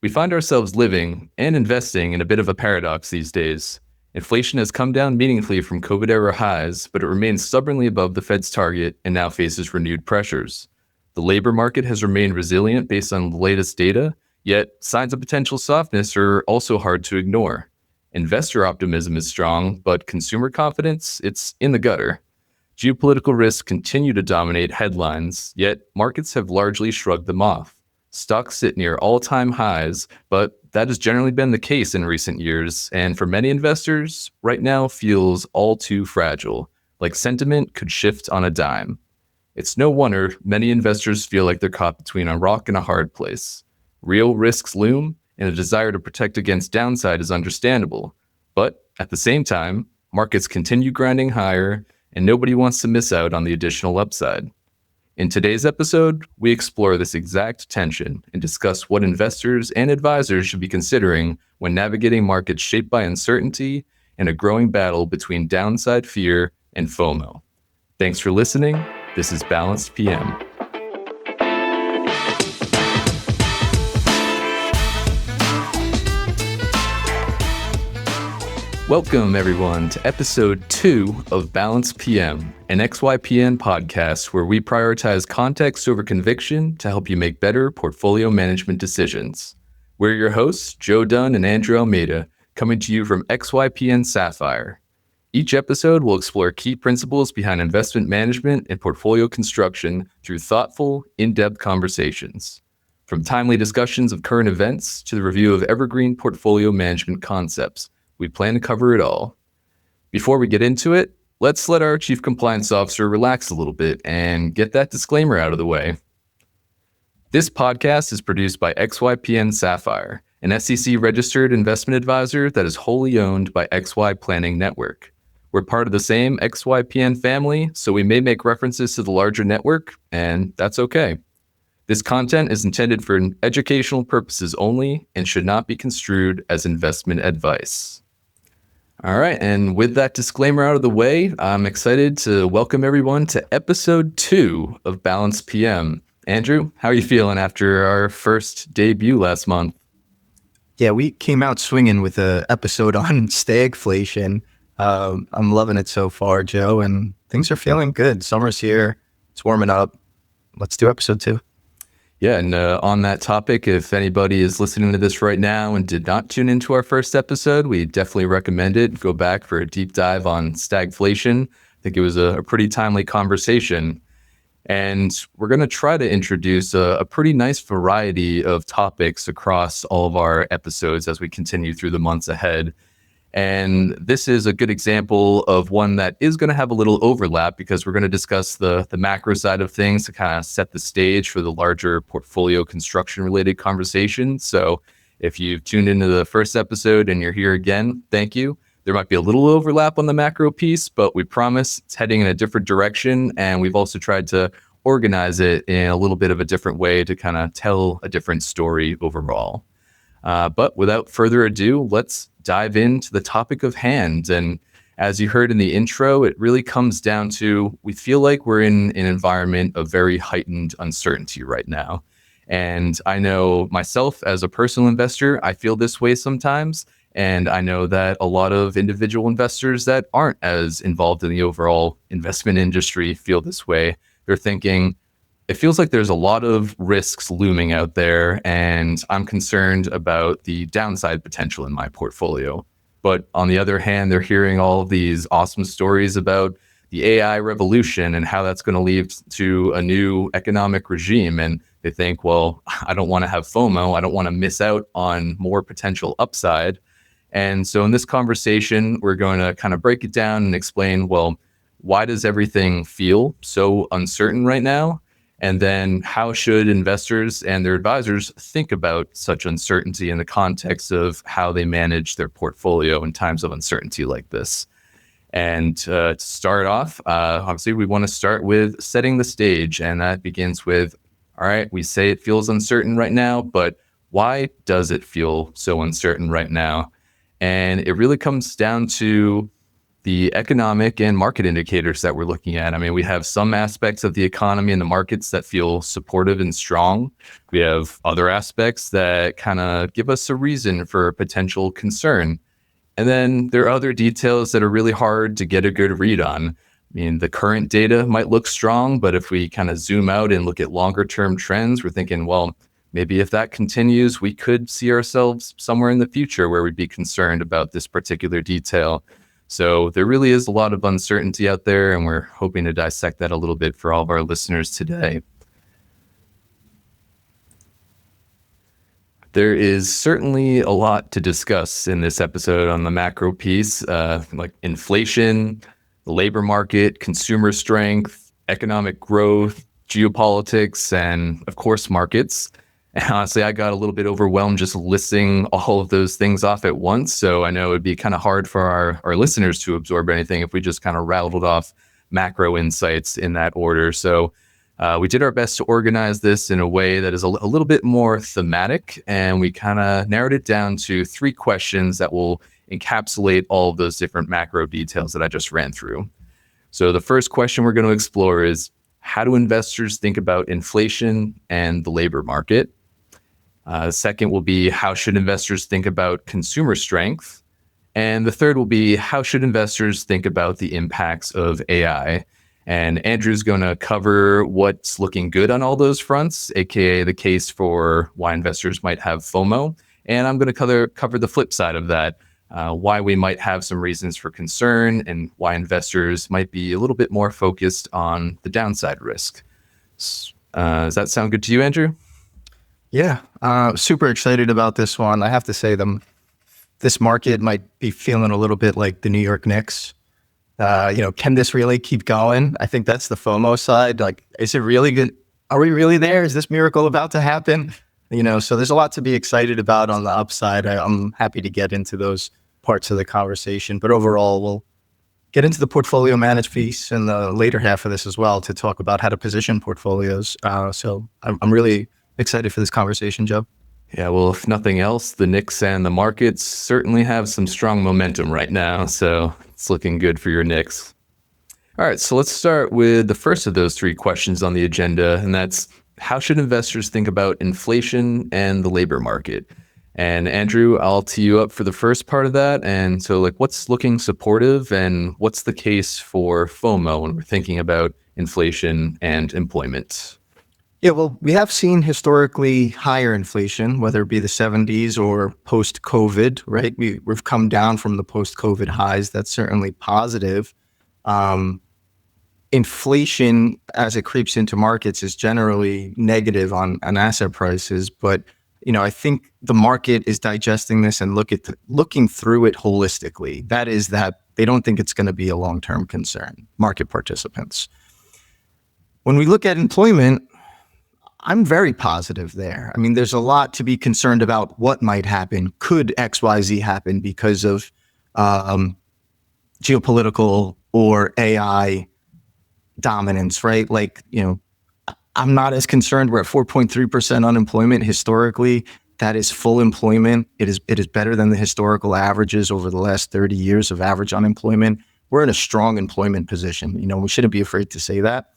We find ourselves living and investing in a bit of a paradox these days. Inflation has come down meaningfully from COVID-era highs, but it remains stubbornly above the Fed's target and now faces renewed pressures. The labor market has remained resilient based on the latest data, yet signs of potential softness are also hard to ignore. Investor optimism is strong, but consumer confidence, it's in the gutter. Geopolitical risks continue to dominate headlines, yet markets have largely shrugged them off. Stocks sit near all-time highs, but that has generally been the case in recent years, and for many investors, right now feels all too fragile, like sentiment could shift on a dime. It's no wonder many investors feel like they're caught between a rock and a hard place. Real risks loom, and a desire to protect against downside is understandable. But at the same time, markets continue grinding higher, and nobody wants to miss out on the additional upside. In today's episode, we explore this exact tension and discuss what investors and advisors should be considering when navigating markets shaped by uncertainty and a growing battle between downside fear and FOMO. Thanks for listening. This is Balanced PM. Welcome, everyone, to episode 2 of Balance PM, an XYPN podcast where we prioritize context over conviction to help you make better portfolio management decisions. We're your hosts, Joe Dunn and Andrew Almeida, coming to you from XYPN Sapphire. Each episode will explore key principles behind investment management and portfolio construction through thoughtful, in-depth conversations. From timely discussions of current events to the review of evergreen portfolio management concepts, we plan to cover it all. Before we get into it, let's let our Chief Compliance Officer relax a little bit and get that disclaimer out of the way. This podcast is produced by XYPN Sapphire, an SEC-registered investment advisor that is wholly owned by XY Planning Network. We're part of the same XYPN family, so we may make references to the larger network, and that's okay. This content is intended for educational purposes only and should not be construed as investment advice. All right, and with that disclaimer out of the way, I'm excited to welcome everyone to episode 2 of Balance PM. Andrew, how are you feeling after our first debut last month? Yeah, we came out swinging with an episode on stagflation. I'm loving it so far, Joe, and things are feeling good. Summer's here. It's warming up. Let's do episode 2. Yeah, and on that topic, if anybody is listening to this right now and did not tune into our first episode, we definitely recommend it. Go back for a deep dive on stagflation. I think it was a pretty timely conversation. And we're going to try to introduce a pretty nice variety of topics across all of our episodes as we continue through the months ahead. And this is a good example of one that is going to have a little overlap because we're going to discuss the macro side of things to kind of set the stage for the larger portfolio construction related conversation. So if you've tuned into the first episode and you're here again, thank you. There might be a little overlap on the macro piece, but we promise it's heading in a different direction. And we've also tried to organize it in a little bit of a different way to kind of tell a different story overall. But without further ado, let's dive into the topic of hand. And as you heard in the intro, it really comes down to, we feel like we're in an environment of very heightened uncertainty right now. And I know myself as a personal investor, I feel this way sometimes. And I know that a lot of individual investors that aren't as involved in the overall investment industry feel this way. They're thinking, it feels like there's a lot of risks looming out there, and I'm concerned about the downside potential in my portfolio. But on the other hand, they're hearing all of these awesome stories about the AI revolution and how that's going to lead to a new economic regime. And they think, well, I don't want to have FOMO. I don't want to miss out on more potential upside. And so in this conversation, we're going to kind of break it down and explain, well, why does everything feel so uncertain right now? And then how should investors and their advisors think about such uncertainty in the context of how they manage their portfolio in times of uncertainty like this? And to start off, obviously, we want to start with setting the stage. And that begins with, all right, we say it feels uncertain right now, but why does it feel so uncertain right now? And it really comes down to the economic and market indicators that we're looking at. I mean, we have some aspects of the economy and the markets that feel supportive and strong. We have other aspects that kind of give us a reason for potential concern. And then there are other details that are really hard to get a good read on. I mean, the current data might look strong, but if we kind of zoom out and look at longer term trends, we're thinking, well, maybe if that continues, we could see ourselves somewhere in the future where we'd be concerned about this particular detail. So there really is a lot of uncertainty out there, and we're hoping to dissect that a little bit for all of our listeners today. There is certainly a lot to discuss in this episode on the macro piece, like inflation, the labor market, consumer strength, economic growth, geopolitics, and of course, markets. And honestly, I got a little bit overwhelmed just listing all of those things off at once. So I know it'd be kind of hard for our listeners to absorb anything if we just kind of rattled off macro insights in that order. So we did our best to organize this in a way that is a little bit more thematic, and we kind of narrowed it down to 3 questions that will encapsulate all of those different macro details that I just ran through. So the first question we're going to explore is, how do investors think about inflation and the labor market? Second will be, how should investors think about consumer strength? And the third will be, how should investors think about the impacts of AI? And Andrew's going to cover what's looking good on all those fronts, aka the case for why investors might have FOMO. And I'm going to cover the flip side of that, why we might have some reasons for concern and why investors might be a little bit more focused on the downside risk. Does that sound good to you, Andrew? Yeah, super excited about this one. I have to say, this market might be feeling a little bit like the New York Knicks. Can this really keep going? I think that's the FOMO side. Like, is it really good? Are we really there? Is this miracle about to happen? So there's a lot to be excited about on the upside. I'm happy to get into those parts of the conversation. But overall, we'll get into the portfolio managed piece in the later half of this as well to talk about how to position portfolios. So I'm really excited for this conversation, Joe. Yeah, well, if nothing else, the Knicks and the markets certainly have some strong momentum right now. So it's looking good for your Knicks. All right, so let's start with the first of those 3 questions on the agenda, and that's, how should investors think about inflation and the labor market? And Andrew, I'll tee you up for the first part of that. And so, what's looking supportive and what's the case for FOMO when we're thinking about inflation and employment? Yeah, well, we have seen historically higher inflation, whether it be the 70s or post-COVID, right? We've come down from the post-COVID highs. That's certainly positive. Inflation, as it creeps into markets, is generally negative on asset prices. But, I think the market is digesting this and looking through it holistically. That is that they don't think it's going to be a long-term concern, market participants. When we look at employment, I'm very positive there. I mean, there's a lot to be concerned about what might happen. Could XYZ happen because of geopolitical or AI dominance, right? I'm not as concerned. We're at 4.3% unemployment historically. That is full employment. It is better than the historical averages over the last 30 years of average unemployment. We're in a strong employment position. We shouldn't be afraid to say that.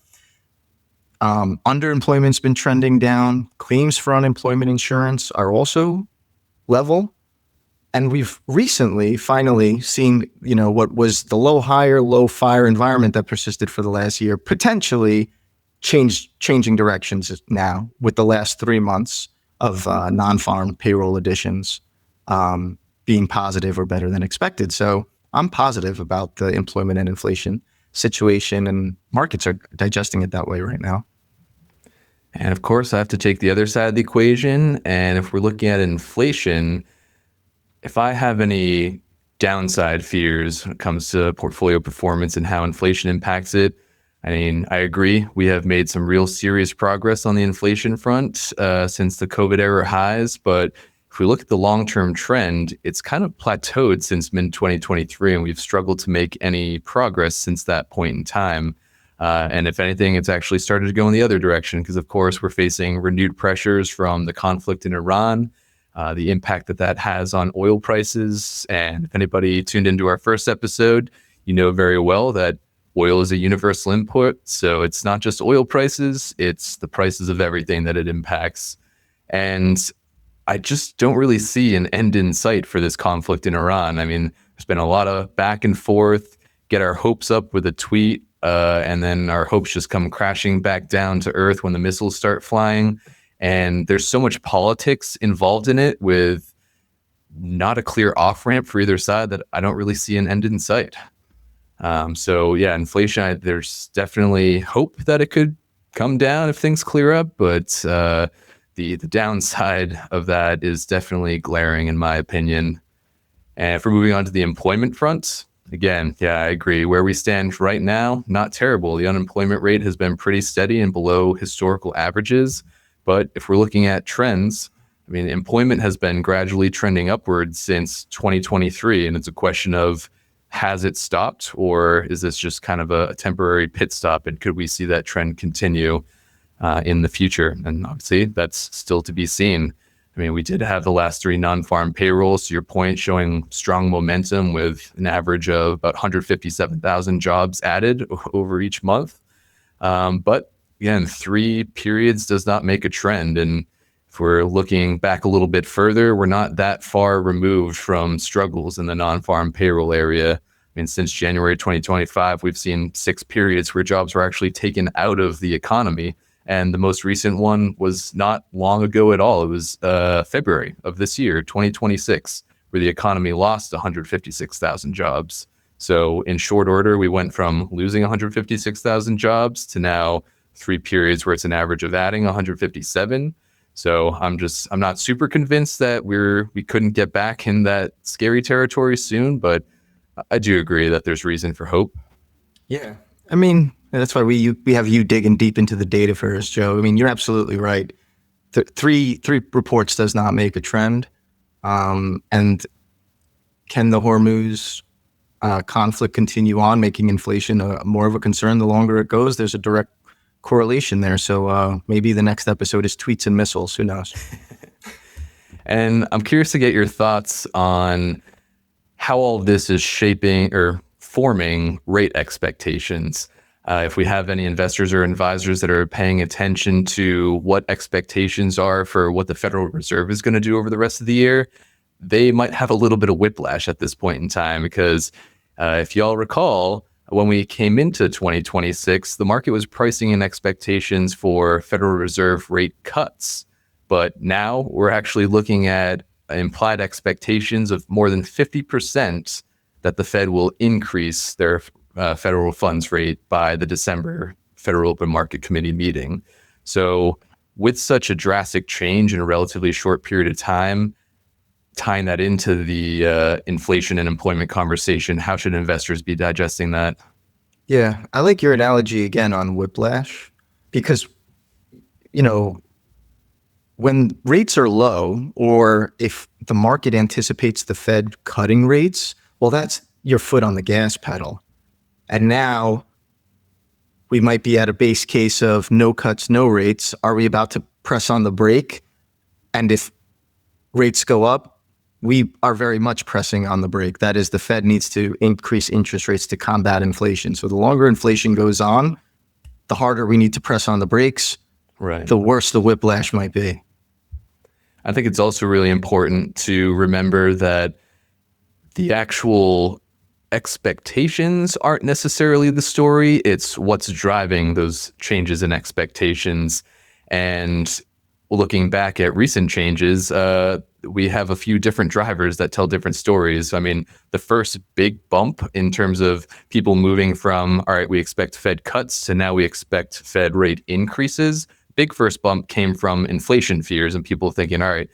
Underemployment's been trending down. Claims for unemployment insurance are also level. And we've recently finally seen, what was the low hire, low fire environment that persisted for the last year, potentially changing directions now with the last 3 months of non-farm payroll additions being positive or better than expected. So I'm positive about the employment and inflation situation, and markets are digesting it that way right now. And of course, I have to take the other side of the equation. And if we're looking at inflation, if I have any downside fears when it comes to portfolio performance and how inflation impacts it, I mean, I agree. We have made some real serious progress on the inflation front since the COVID era highs. But if we look at the long-term trend, it's kind of plateaued since mid-2023, and we've struggled to make any progress since that point in time. And if anything, it's actually started to go in the other direction because, of course, we're facing renewed pressures from the conflict in Iran, the impact that has on oil prices. And if anybody tuned into our first episode, you know very well that oil is a universal input. So it's not just oil prices, it's the prices of everything that it impacts. And I just don't really see an end in sight for this conflict in Iran. I mean, there's been a lot of back and forth, get our hopes up with a tweet, and then our hopes just come crashing back down to earth when the missiles start flying. And there's so much politics involved in it with not a clear off-ramp for either side that I don't really see an end in sight. So yeah, inflation, there's definitely hope that it could come down if things clear up, but the downside of that is definitely glaring in my opinion. And if we're moving on to the employment front, again, yeah, I agree. Where we stand right now, not terrible. The unemployment rate has been pretty steady and below historical averages. But if we're looking at trends, I mean, employment has been gradually trending upwards since 2023. And it's a question of, has it stopped, or is this just kind of a temporary pit stop? And could we see that trend continue in the future? And obviously, that's still to be seen. I mean, we did have the last 3 non-farm payrolls, to your point, showing strong momentum with an average of about 157,000 jobs added over each month. But again, 3 periods does not make a trend. And if we're looking back a little bit further, we're not that far removed from struggles in the non-farm payroll area. I mean, since January 2025, we've seen 6 periods where jobs were actually taken out of the economy. And the most recent one was not long ago at all. It was February of this year, 2026, where the economy lost 156,000 jobs. So in short order, we went from losing 156,000 jobs to now 3 periods where it's an average of adding 157. So I'm not super convinced that we couldn't get back in that scary territory soon, but I do agree that there's reason for hope. Yeah. I mean, that's why we have you digging deep into the data first, Joe. I mean, you're absolutely right. Three reports does not make a trend. And can the Hormuz conflict continue on, making inflation more of a concern the longer it goes? There's a direct correlation there. So maybe the next episode is tweets and missiles. Who knows? And I'm curious to get your thoughts on how all of this is shaping or forming rate expectations. If we have any investors or advisors that are paying attention to what expectations are for what the Federal Reserve is going to do over the rest of the year, they might have a little bit of whiplash at this point in time, because if y'all recall, when we came into 2026, the market was pricing in expectations for Federal Reserve rate cuts. But now we're actually looking at implied expectations of more than 50% that the Fed will increase their federal funds rate by the December Federal Open Market Committee meeting. So with such a drastic change in a relatively short period of time, tying that into the inflation and employment conversation, how should investors be digesting that? Yeah, I like your analogy again on whiplash, because, you know, when rates are low, or if the market anticipates the Fed cutting rates, well, that's your foot on the gas pedal. And now we might be at a base case of no cuts, no rates. Are we about to press on the brake? And if rates go up, we are very much pressing on the brake. That is, the Fed needs to increase interest rates to combat inflation. So the longer inflation goes on, the harder we need to press on the brakes, right? The worse the whiplash might be. I think it's also really important to remember that the actual expectations aren't necessarily the story. It's what's driving those changes in expectations. And looking back at recent changes, we have a few different drivers that tell different stories. I mean, the first big bump in terms of people moving from, all right, we expect Fed cuts to now we expect Fed rate increases. Big first bump came from inflation fears and people thinking, all right,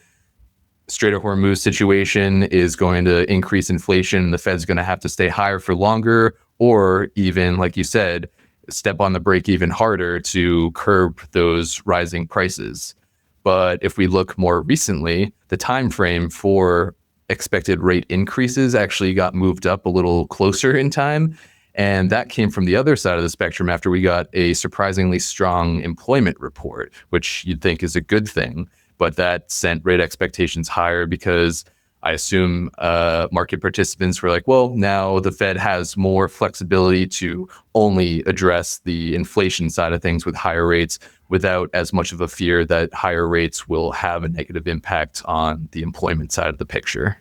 Strait of Hormuz situation is going to increase inflation. The Fed's going to have to stay higher for longer, or even, like you said, step on the brake even harder to curb those rising prices. But if we look more recently, the time frame for expected rate increases actually got moved up a little closer in time. And that came from the other side of the spectrum after we got a surprisingly strong employment report, which you'd think is a good thing. But that sent rate expectations higher because I assume market participants were like, well, now the Fed has more flexibility to only address the inflation side of things with higher rates without as much of a fear that higher rates will have a negative impact on the employment side of the picture.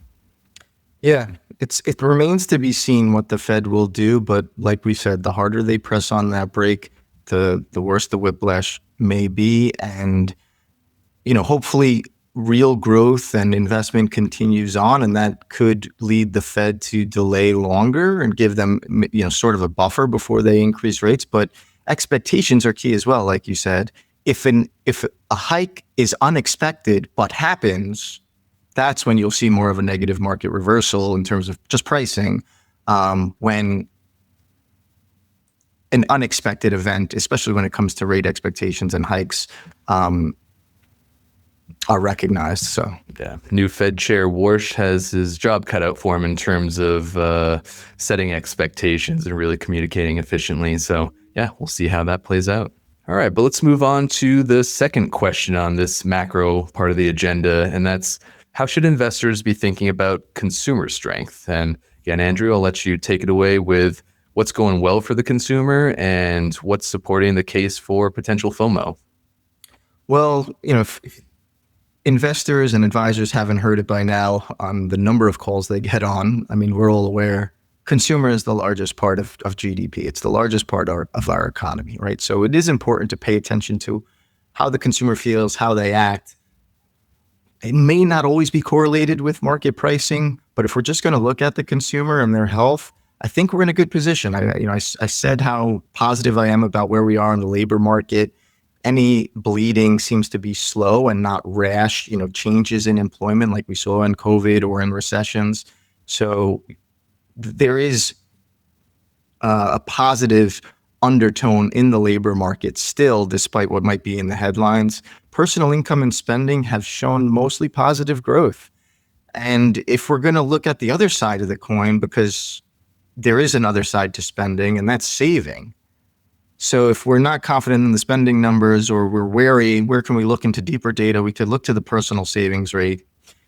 Yeah, it remains to be seen what the Fed will do, but like we said, the harder they press on that brake, the worse the whiplash may be, and hopefully real growth and investment continues on, and that could lead the Fed to delay longer and give them sort of a buffer before they increase rates. But expectations are key as well, like you said. If a hike is unexpected but happens, that's when you'll see more of a negative market reversal in terms of just pricing. When an unexpected event, especially when it comes to rate expectations and hikes, are recognized. So yeah, new Fed Chair Warsh has his job cut out for him in terms of setting expectations and really communicating efficiently. So yeah, we'll see how that plays out. All right, but let's move on to the second question on this macro part of the agenda, and that's how should investors be thinking about consumer strength? And again, Andrew, I'll let you take it away with what's going well for the consumer and what's supporting the case for potential FOMO. Well, if investors and advisors haven't heard it by now on the number of calls they get on, I mean, we're all aware consumer is the largest part of GDP. It's the largest part of our economy, right? So it is important to pay attention to how the consumer feels, how they act. It may not always be correlated with market pricing, but if we're just going to look at the consumer and their health, I think we're in a good position. I said how positive I am about where we are in the labor market. Any bleeding seems to be slow and not rash, changes in employment like we saw in COVID or in recessions. So there is a positive undertone in the labor market still, despite what might be in the headlines. Personal income and spending have shown mostly positive growth. And if we're going to look at the other side of the coin, because there is another side to spending, and that's saving. So if we're not confident in the spending numbers or we're wary, where can we look into deeper data? We could look to the personal savings rate.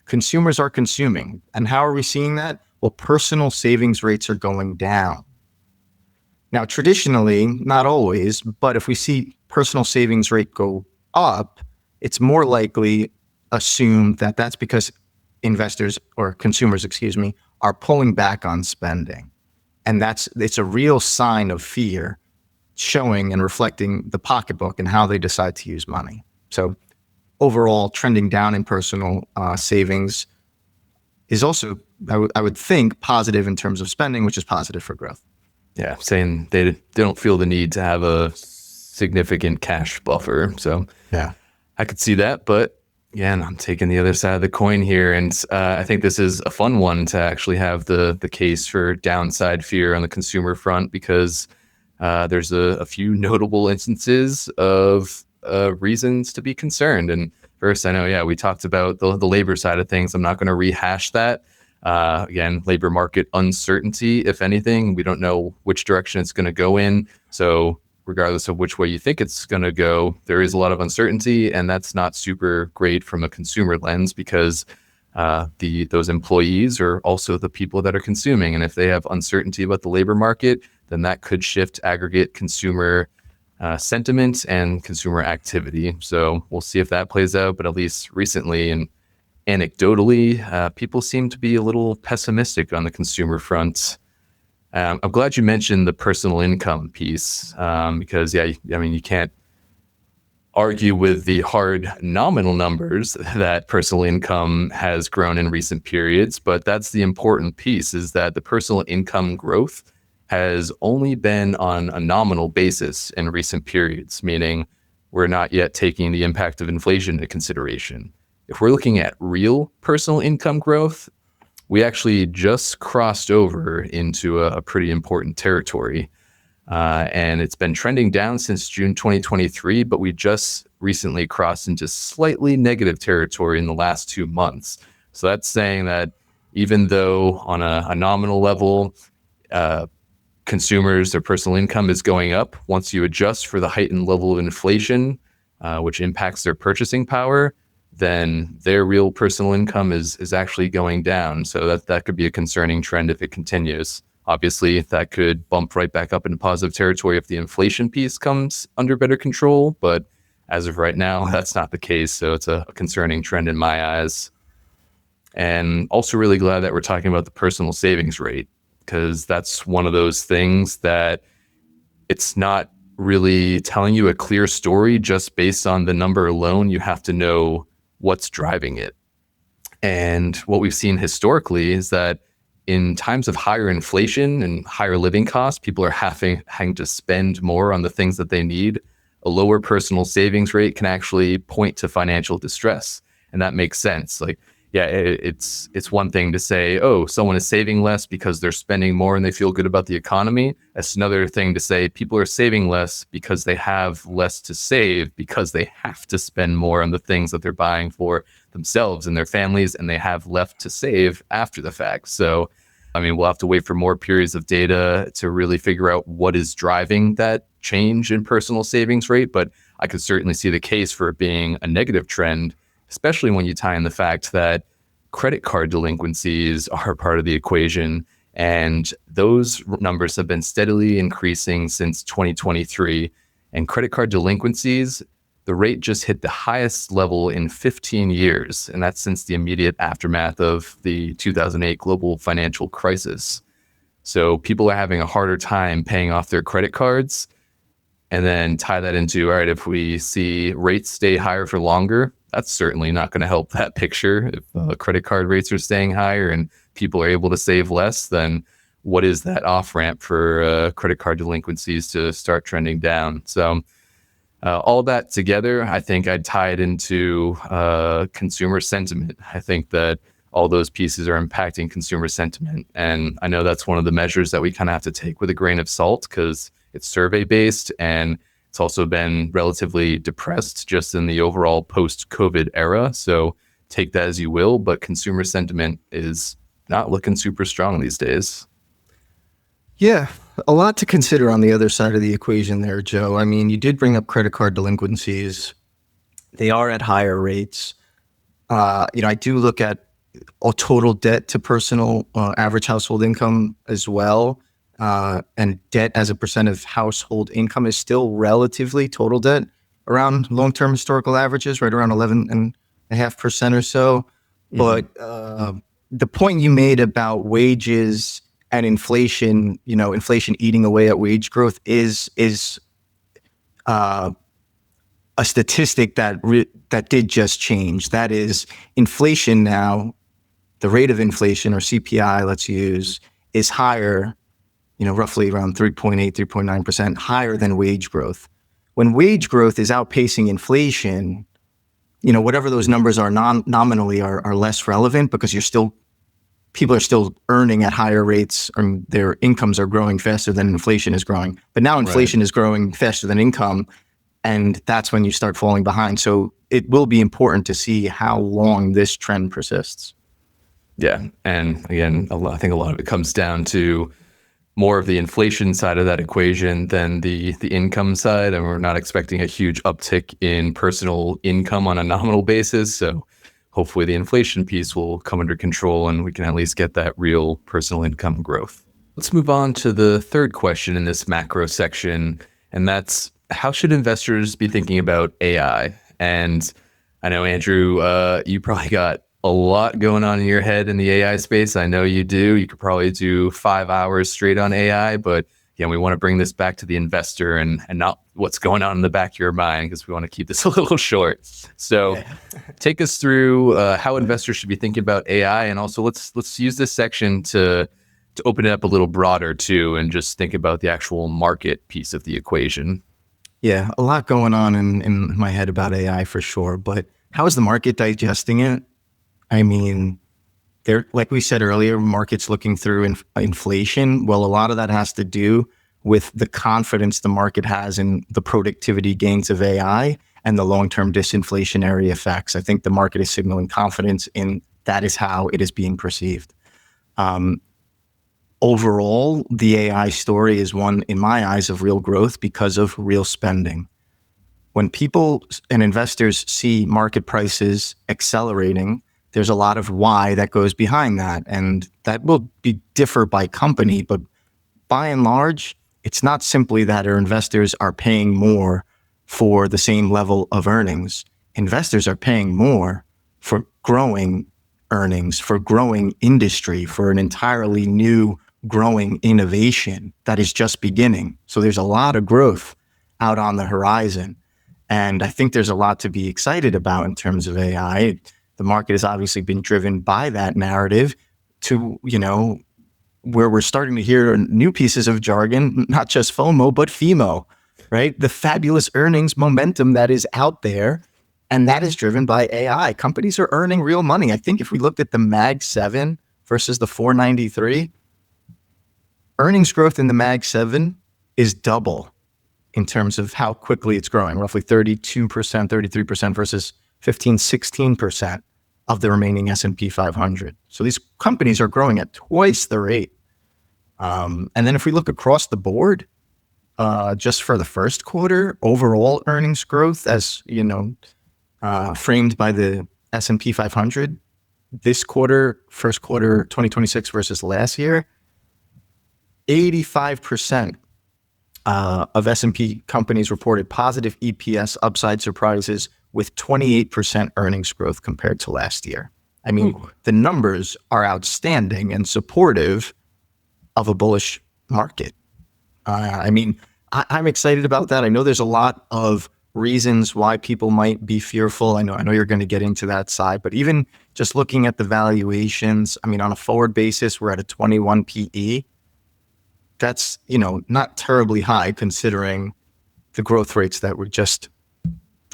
Consumers are consuming. And how are we seeing that? Well, personal savings rates are going down. Now, traditionally, not always, but if we see personal savings rate go up, it's more likely assumed that that's because investors or consumers, are pulling back on spending. And it's a real sign of fear showing and reflecting the pocketbook and how they decide to use money. So overall, trending down in personal savings is also, I would think, positive in terms of spending, which is positive for growth. Yeah, saying they don't feel the need to have a significant cash buffer. So yeah, I could see that. But again, I'm taking the other side of the coin here. And I think this is a fun one to actually have the case for downside fear on the consumer front, because there's a few notable instances of reasons to be concerned. And first, I know, we talked about the labor side of things. I'm not going to rehash that. Again, labor market uncertainty, if anything. We don't know which direction it's going to go in. So regardless of which way you think it's going to go, there is a lot of uncertainty, and that's not super great from a consumer lens, because those employees are also the people that are consuming. And if they have uncertainty about the labor market, then that could shift aggregate consumer sentiment and consumer activity. So we'll see if that plays out. But at least recently and anecdotally, people seem to be a little pessimistic on the consumer front. I'm glad you mentioned the personal income piece, because, you can't argue with the hard nominal numbers that personal income has grown in recent periods. But that's the important piece, is that the personal income growth has only been on a nominal basis in recent periods, meaning we're not yet taking the impact of inflation into consideration. If we're looking at real personal income growth, we actually just crossed over into a pretty important territory. And it's been trending down since June 2023, but we just recently crossed into slightly negative territory in the last 2 months. So that's saying that even though on a nominal level, consumers, their personal income is going up, once you adjust for the heightened level of inflation, which impacts their purchasing power, then their real personal income is actually going down. So that could be a concerning trend if it continues. Obviously, that could bump right back up into positive territory if the inflation piece comes under better control. But as of right now, that's not the case. So it's a concerning trend in my eyes. And also really glad that we're talking about the personal savings rate, because that's one of those things that it's not really telling you a clear story just based on the number alone. You have to know what's driving it. And what we've seen historically is that in times of higher inflation and higher living costs, people are having to spend more on the things that they need. A lower personal savings rate can actually point to financial distress. And that makes sense. Like, yeah, it's one thing to say, oh, someone is saving less because they're spending more and they feel good about the economy. That's another thing to say people are saving less because they have less to save, because they have to spend more on the things that they're buying for themselves and their families, and they have left to save after the fact. So, I mean, we'll have to wait for more periods of data to really figure out what is driving that change in personal savings rate. But I could certainly see the case for it being a negative trend, especially when you tie in the fact that credit card delinquencies are part of the equation. And those numbers have been steadily increasing since 2023. And credit card delinquencies, the rate just hit the highest level in 15 years. And that's since the immediate aftermath of the 2008 global financial crisis. So people are having a harder time paying off their credit cards. And then tie that into, all right, if we see rates stay higher for longer, that's certainly not going to help that picture. If credit card rates are staying higher and people are able to save less, then what is that off-ramp for credit card delinquencies to start trending down? So all that together, I think I'd tie it into consumer sentiment. I think that all those pieces are impacting consumer sentiment. And I know that's one of the measures that we kind of have to take with a grain of salt, because it's survey-based and it's also been relatively depressed just in the overall post-COVID era. So take that as you will, but consumer sentiment is not looking super strong these days. Yeah, a lot to consider on the other side of the equation there, Joe. I mean, you did bring up credit card delinquencies. They are at higher rates. I do look at a total debt to personal average household income as well. And debt as a percent of household income is still relatively total debt around long-term historical averages, right around 11.5% or so. Mm-hmm. But the point you made about wages and inflation, inflation eating away at wage growth is a statistic that did just change. That is, inflation now, the rate of inflation, or CPI, let's use, is higher, roughly around 3.8, 3.9% higher than wage growth. When wage growth is outpacing inflation, whatever those numbers are nominally are less relevant, because people are still earning at higher rates, and their incomes are growing faster than inflation is growing. But now inflation is growing faster than income, and that's when you start falling behind. So it will be important to see how long this trend persists. Yeah. And again, I think a lot of it comes down to more of the inflation side of that equation than the income side. And we're not expecting a huge uptick in personal income on a nominal basis. So hopefully the inflation piece will come under control and we can at least get that real personal income growth. Let's move on to the third question in this macro section. And that's, how should investors be thinking about AI? And I know, Andrew, you probably got a lot going on in your head in the AI space. I know you do. You could probably do 5 hours straight on AI, but again, we want to bring this back to the investor and not what's going on in the back of your mind, because we want to keep this a little short. So take us through how investors should be thinking about AI. And also let's use this section to open it up a little broader too, and just think about the actual market piece of the equation. Yeah, a lot going on in my head about AI for sure. But how is the market digesting it? I mean, like we said earlier, markets looking through inflation. Well, a lot of that has to do with the confidence the market has in the productivity gains of AI and the long-term disinflationary effects. I think the market is signaling confidence in that is how it is being perceived. Overall, the AI story is one, in my eyes, of real growth because of real spending. when people and investors see market prices accelerating, there's a lot of why that goes behind that. And that will differ by company, but by and large, it's not simply that our investors are paying more for the same level of earnings. Investors are paying more for growing earnings, for growing industry, for an entirely new growing innovation that is just beginning. So there's a lot of growth out on the horizon. And I think there's a lot to be excited about in terms of AI. The market has obviously been driven by that narrative to, where we're starting to hear new pieces of jargon, not just FOMO, but FEMO, right? The fabulous earnings momentum that is out there. And that is driven by AI. Companies are earning real money. I think if we looked at the Mag 7 versus the 493, earnings growth in the Mag 7 is double in terms of how quickly it's growing, roughly 32%, 33% versus 15, 16% of the remaining S&P 500. So these companies are growing at twice the rate. And then if we look across the board, just for the first quarter, overall earnings growth, as framed by the S&P 500, this quarter, first quarter 2026 versus last year, 85% of S&P companies reported positive EPS upside surprises with 28% earnings growth compared to last year. I mean, the numbers are outstanding and supportive of a bullish market. I'm excited about that. I know there's a lot of reasons why people might be fearful. I know you're going to get into that side, but even just looking at the valuations, on a forward basis, we're at a 21 PE. That's, not terribly high considering the growth rates that were just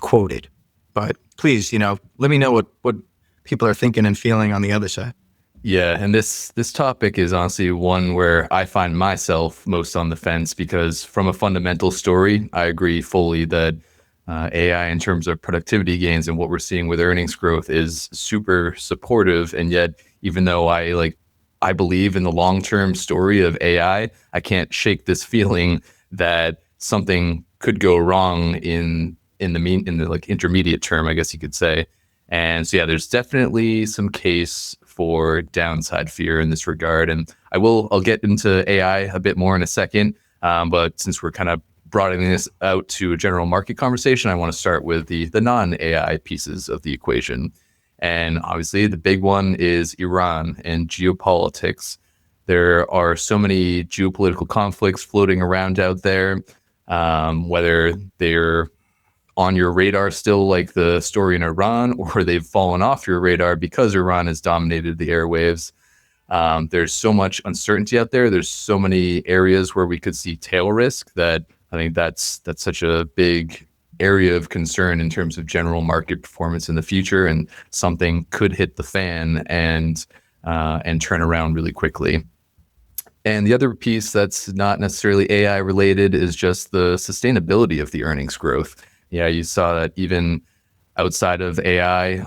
quoted. But please, let me know what people are thinking and feeling on the other side. Yeah, and this topic is honestly one where I find myself most on the fence because from a fundamental story, I agree fully that AI in terms of productivity gains and what we're seeing with earnings growth is super supportive. And yet, even though I believe in the long-term story of AI, I can't shake this feeling that something could go wrong in the intermediate term, I guess you could say. And so, yeah, there's definitely some case for downside fear in this regard. And I'll get into AI a bit more in a second. But since we're kind of broadening this out to a general market conversation, I want to start with the non-AI pieces of the equation. And obviously the big one is Iran and geopolitics. There are so many geopolitical conflicts floating around out there, whether they're on your radar still like the story in Iran, or they've fallen off your radar because Iran has dominated the airwaves. There's so much uncertainty out there. There's so many areas where we could see tail risk that I think that's such a big area of concern in terms of general market performance in the future, and something could hit the fan and turn around really quickly. And the other piece that's not necessarily AI related is just the sustainability of the earnings growth. Yeah, you saw that even outside of AI,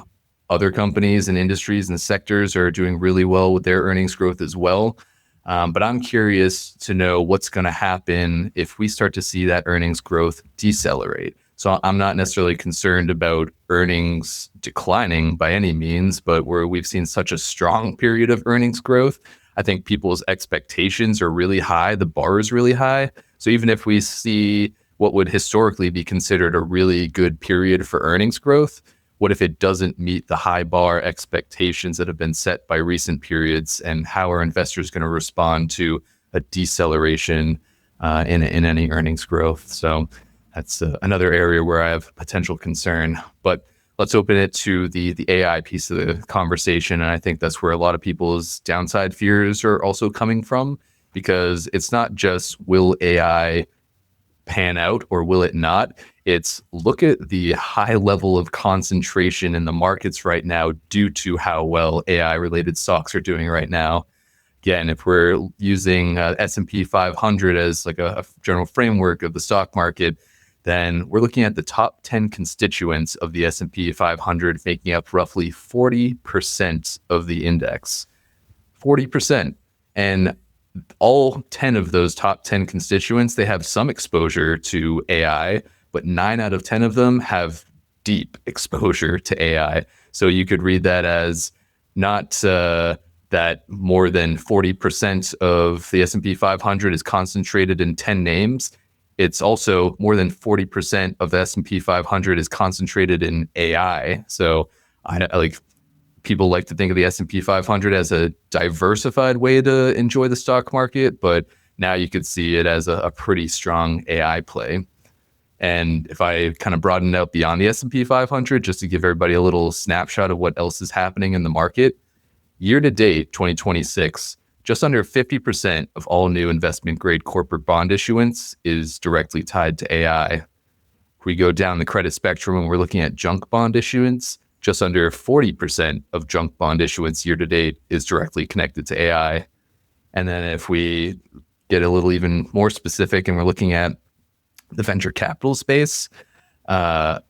other companies and industries and sectors are doing really well with their earnings growth as well. But I'm curious to know what's going to happen if we start to see that earnings growth decelerate. So I'm not necessarily concerned about earnings declining by any means, but where we've seen such a strong period of earnings growth, I think people's expectations are really high. The bar is really high. So even if we see what would historically be considered a really good period for earnings growth, what if it doesn't meet the high bar expectations that have been set by recent periods, and how are investors going to respond to a deceleration in any earnings growth? So that's another area where I have potential concern. But let's open it to the AI piece of the conversation. And I think that's where a lot of people's downside fears are also coming from, because it's not just will AI pan out or will it not? It's look at the high level of concentration in the markets right now due to how well AI related stocks are doing right now. Again, if we're using S&P 500 as like a general framework of the stock market, then we're looking at the top 10 constituents of the S&P 500 making up roughly 40% of the index. 40%. And all 10 of those top 10 constituents, they have some exposure to AI, but 9 out of 10 of them have deep exposure to AI. So you could read that as not that more than 40% of the S&P 500 is concentrated in 10 names. It's also more than 40% of the S&P 500 is concentrated in AI. So I like people like to think of the S&P 500 as a diversified way to enjoy the stock market, but now you could see it as a pretty strong AI play. And if I kind of broaden out beyond the S&P 500, just to give everybody a little snapshot of what else is happening in the market, year to date, 2026, just under 50% of all new investment grade corporate bond issuance is directly tied to AI. If we go down the credit spectrum and we're looking at junk bond issuance, just under 40% of junk bond issuance year to date is directly connected to AI. And then if we get a little even more specific and we're looking at the venture capital space,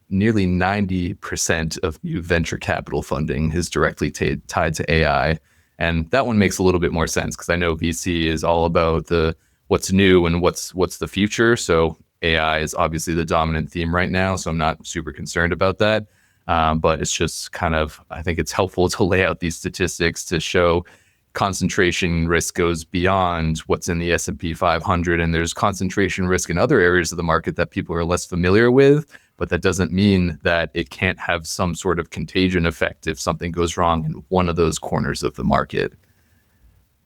nearly 90% of new venture capital funding is directly tied to AI. And that one makes a little bit more sense because I know VC is all about the what's new and what's the future. So AI is obviously the dominant theme right now. So I'm not super concerned about that. But it's just kind of, I think it's helpful to lay out these statistics to show concentration risk goes beyond what's in the S&P 500. And there's concentration risk in other areas of the market that people are less familiar with. But that doesn't mean that it can't have some sort of contagion effect if something goes wrong in one of those corners of the market.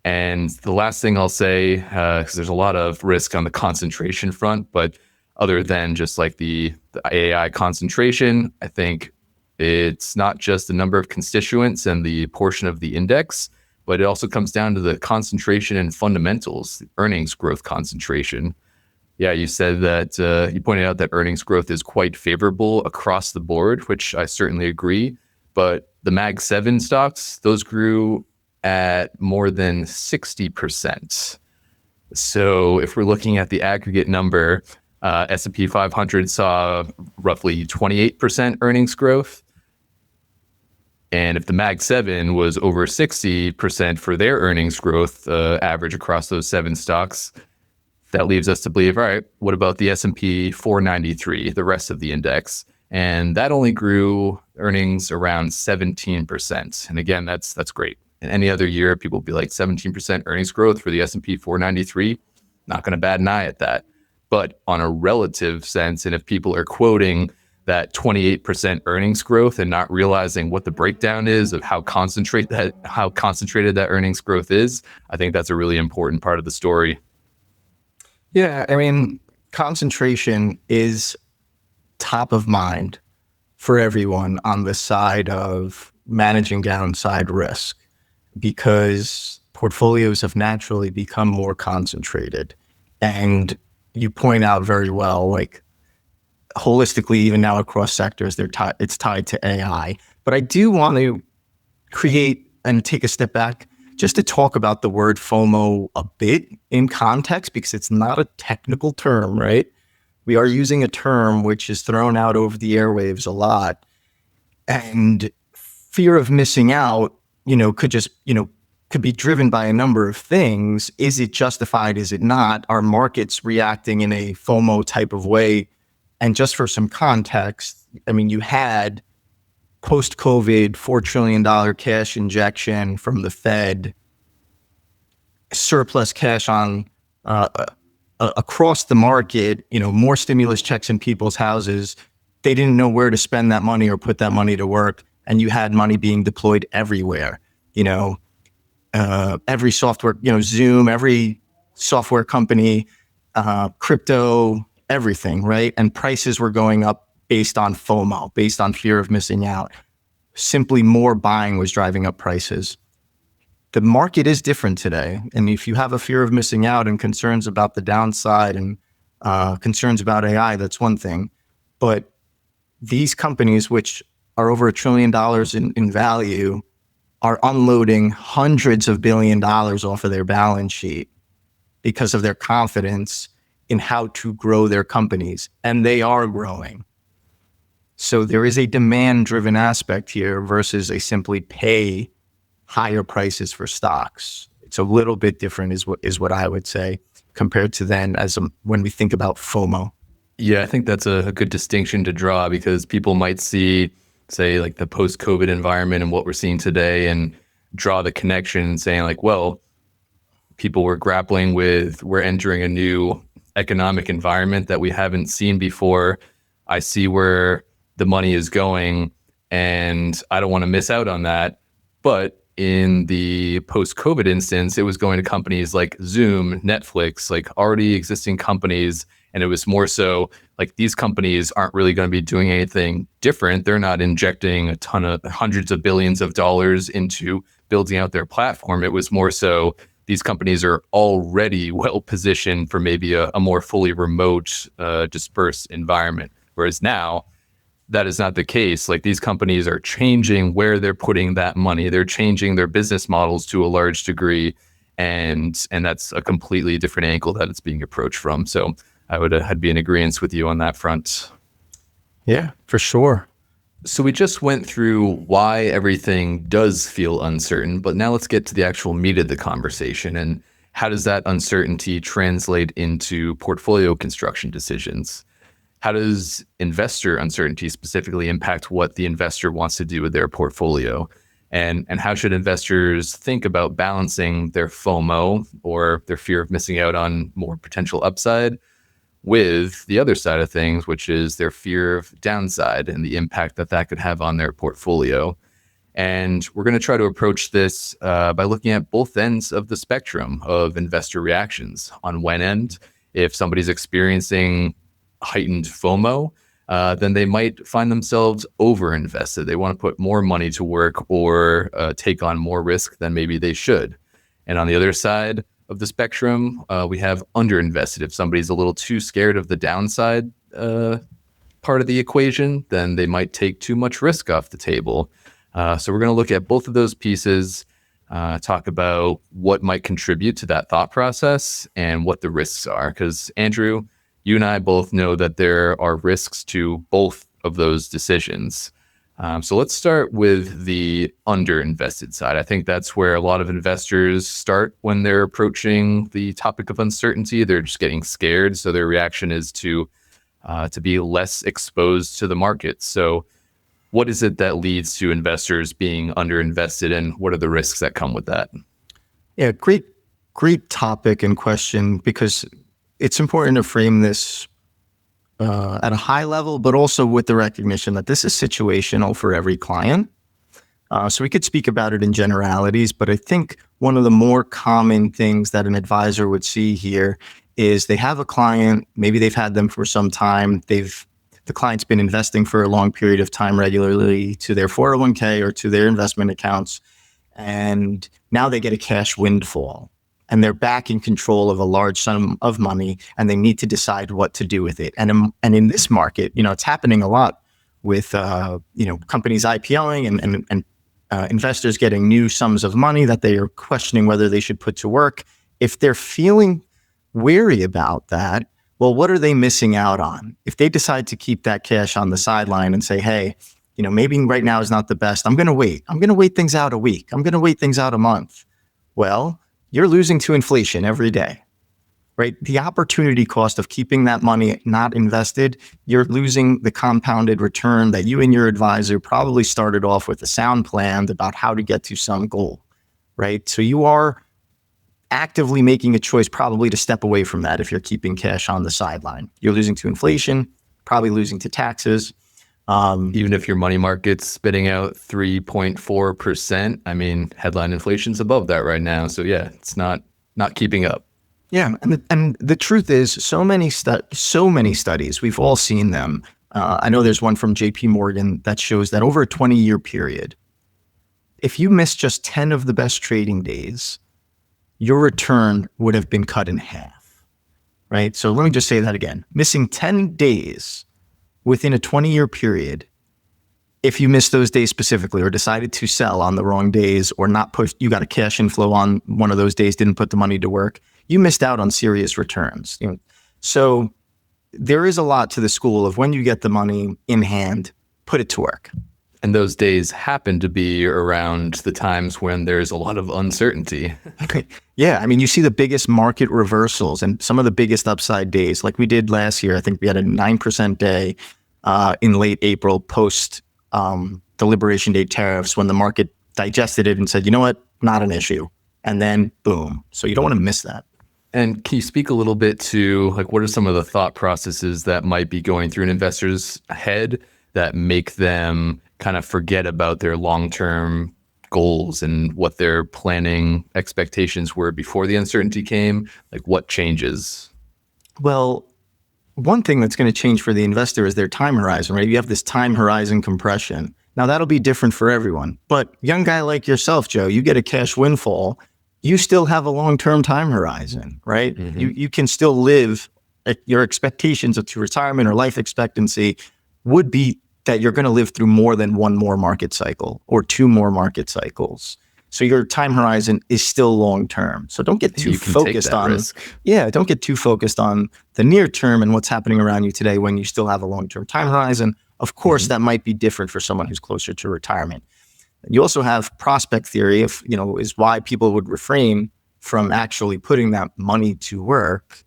And the last thing I'll say, because there's a lot of risk on the concentration front, but other than just like the AI concentration, I think it's not just the number of constituents and the portion of the index, but it also comes down to the concentration in fundamentals, earnings growth concentration. Yeah, you said that you pointed out that earnings growth is quite favorable across the board, which I certainly agree. But the Mag 7 stocks, those grew at more than 60%. So if we're looking at the aggregate number, S&P 500 saw roughly 28% earnings growth. And if the Mag 7 was over 60% for their earnings growth average across those 7 stocks, that leaves us to believe, all right, what about the S&P 493, the rest of the index? And that only grew earnings around 17%. And again, that's great. In any other year, people would be like 17% earnings growth for the S&P 493. Not going to bat an eye at that. But on a relative sense, and if people are quoting that 28% earnings growth and not realizing what the breakdown is of how concentrated that earnings growth is, I think that's a really important part of the story. Yeah, I mean, concentration is top of mind for everyone on the side of managing downside risk because portfolios have naturally become more concentrated. And you point out very well, like holistically, even now across sectors, it's tied to AI. But I do want to create and take a step back just to talk about the word FOMO a bit in context, because it's not a technical term, right? We are using a term which is thrown out over the airwaves a lot. And fear of missing out, could be driven by a number of things. Is it justified? Is it not? Are markets reacting in a FOMO type of way? And just for some context, I mean, you had post-COVID $4 trillion cash injection from the Fed, surplus cash on across the market, more stimulus checks in people's houses. They didn't know where to spend that money or put that money to work. And you had money being deployed everywhere, every software, Zoom, every software company, crypto, everything, right? And prices were going up based on FOMO, based on fear of missing out. Simply more buying was driving up prices. The market is different today. And if you have a fear of missing out and concerns about the downside and concerns about AI, that's one thing. But these companies, which are over $1 trillion in value, are unloading hundreds of billions of dollars off of their balance sheet because of their confidence in how to grow their companies. And they are growing. So there is a demand-driven aspect here versus a simply pay higher prices for stocks. It's a little bit different is what I would say compared to then when we think about FOMO. Yeah, I think that's a good distinction to draw because people might see, say, like the post-COVID environment and what we're seeing today and draw the connection saying like, well, people were grappling with, we're entering a new economic environment that we haven't seen before. I see where the money is going and I don't want to miss out on that. But in the post-COVID instance, it was going to companies like Zoom, Netflix, like already existing companies. And it was more so like these companies aren't really going to be doing anything different. They're not injecting a ton of hundreds of billions of dollars into building out their platform. It was more so these companies are already well positioned for maybe a more fully remote, dispersed environment. Whereas now, that is not the case. Like these companies are changing where they're putting that money. They're changing their business models to a large degree, and that's a completely different angle that it's being approached from. So I'd be in agreement with you on that front. Yeah, for sure. So we just went through why everything does feel uncertain, but now let's get to the actual meat of the conversation. And how does that uncertainty translate into portfolio construction decisions? How does investor uncertainty specifically impact what the investor wants to do with their portfolio? And how should investors think about balancing their FOMO, or their fear of missing out on more potential upside, with the other side of things, which is their fear of downside and the impact that could have on their portfolio? And we're going to try to approach this by looking at both ends of the spectrum of investor reactions. On one end, if somebody's experiencing heightened FOMO, then they might find themselves overinvested. They want to put more money to work or take on more risk than maybe they should. And on the other side of the spectrum, we have underinvested. If somebody's a little too scared of the downside part of the equation, then they might take too much risk off the table. So we're going to look at both of those pieces, talk about what might contribute to that thought process and what the risks are. Because Andrew, you and I both know that there are risks to both of those decisions. So let's start with the underinvested side. I think that's where a lot of investors start when they're approaching the topic of uncertainty. They're just getting scared. So their reaction is to be less exposed to the market. So what is it that leads to investors being underinvested, and what are the risks that come with that? Yeah, great topic and question, because it's important to frame this at a high level, but also with the recognition that this is situational for every client. So we could speak about it in generalities, but I think one of the more common things that an advisor would see here is they have a client, maybe they've had them for some time, the client's been investing for a long period of time regularly to their 401k or to their investment accounts, and now they get a cash windfall. And they're back in control of a large sum of money, and they need to decide what to do with it. And in this market, it's happening a lot with companies IPOing and investors getting new sums of money that they are questioning whether they should put to work. If they're feeling wary about that, well, what are they missing out on? If they decide to keep that cash on the sideline and say, hey, maybe right now is not the best. I'm going to wait. I'm going to wait things out a week. I'm going to wait things out a month. Well, you're losing to inflation every day, right? The opportunity cost of keeping that money not invested, you're losing the compounded return that you and your advisor probably started off with a sound plan about how to get to some goal, right? So you are actively making a choice probably to step away from that if you're keeping cash on the sideline. You're losing to inflation, probably losing to taxes. Even if your money market's spitting out 3.4%, I mean, headline inflation's above that right now. So yeah, it's not keeping up. Yeah, and the truth is, so many studies, we've all seen them. I know there's one from JP Morgan that shows that over a 20-year period, if you miss just 10 of the best trading days, your return would have been cut in half, right? So let me just say that again. Missing 10 days within a 20-year period, if you missed those days specifically or decided to sell on the wrong days or not push, you got a cash inflow on one of those days, didn't put the money to work, you missed out on serious returns. So there is a lot to the school of when you get the money in hand, put it to work. And those days happen to be around the times when there's a lot of uncertainty. Yeah, I mean, you see the biggest market reversals and some of the biggest upside days, like we did last year. I think we had a 9% day in late April post the Liberation Day tariffs, when the market digested it and said, you know what, not an issue. And then boom. So you don't want to miss that. And can you speak a little bit to like what are some of the thought processes that might be going through an investor's head that make them kind of forget about their long-term goals and what their planning expectations were before the uncertainty came? Like what changes? Well, one thing that's going to change for the investor is their time horizon, right? You have this time horizon compression. Now that'll be different for everyone, but young guy like yourself, Joe, you get a cash windfall, you still have a long-term time horizon, right? Mm-hmm. You can still live at your expectations to retirement or life expectancy would be that you're going to live through more than one more market cycle or two more market cycles. So your time horizon is still long-term. So don't get too focused on risk. Yeah, don't get too focused on the near term and what's happening around you today when you still have a long-term time horizon. Of course, that might be different for someone who's closer to retirement. You also have prospect theory, is why people would refrain from actually putting that money to work,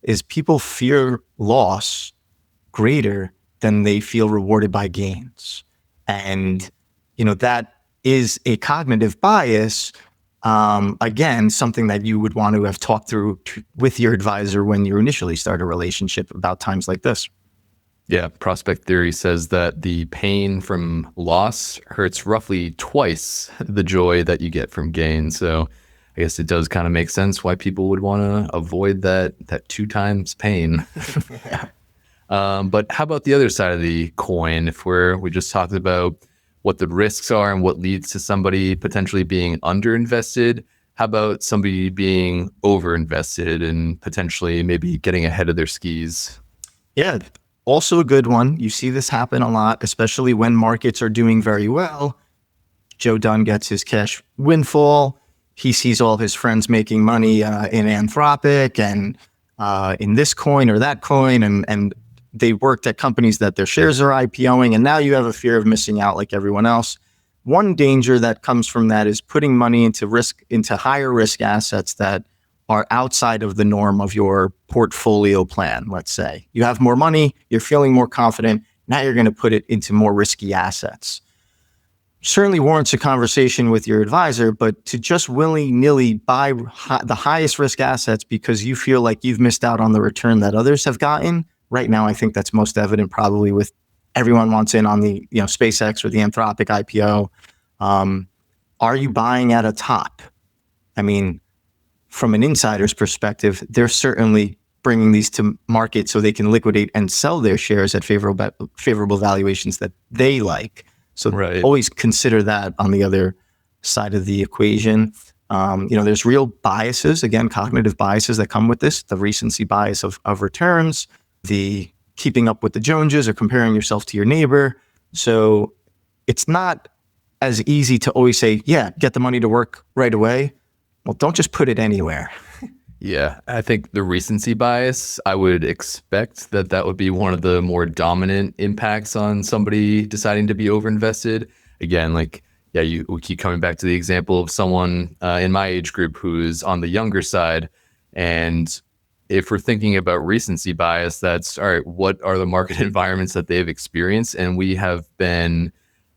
is people fear loss greater than they feel rewarded by gains. And, that is a cognitive bias. Again, something that you would want to have talked through with your advisor when you initially start a relationship about times like this. Yeah, prospect theory says that the pain from loss hurts roughly twice the joy that you get from gain. So I guess it does kind of make sense why people would want to avoid that 2 times pain. But how about the other side of the coin? If we just talked about what the risks are and what leads to somebody potentially being underinvested, how about somebody being overinvested and potentially maybe getting ahead of their skis? Yeah. Also a good one. You see this happen a lot, especially when markets are doing very well. Joe Dunn gets his cash windfall. He sees all his friends making money in Anthropic and in this coin or that coin, and they worked at companies that their shares are IPOing, and now you have a fear of missing out like everyone else. One danger that comes from that is putting money into higher risk assets that are outside of the norm of your portfolio plan. Let's say you have more money, you're feeling more confident. Now you're going to put it into more risky assets. Certainly warrants a conversation with your advisor, but to just willy-nilly buy the highest risk assets because you feel like you've missed out on the return that others have gotten. Right now, I think that's most evident probably with everyone wants in on the SpaceX or the Anthropic IPO. Are you buying at a top? I mean, from an insider's perspective, they're certainly bringing these to market so they can liquidate and sell their shares at favorable valuations that they like. So Always consider that on the other side of the equation. There's real biases, again, cognitive biases that come with this, the recency bias of returns, the keeping up with the Joneses or comparing yourself to your neighbor. So it's not as easy to always say, yeah, get the money to work right away. Well, don't just put it anywhere. Yeah, I think the recency bias, I would expect that would be one of the more dominant impacts on somebody deciding to be overinvested. Again, we keep coming back to the example of someone in my age group who's on the younger side. And if we're thinking about recency bias, that's, all right, what are the market environments that they've experienced? And we have been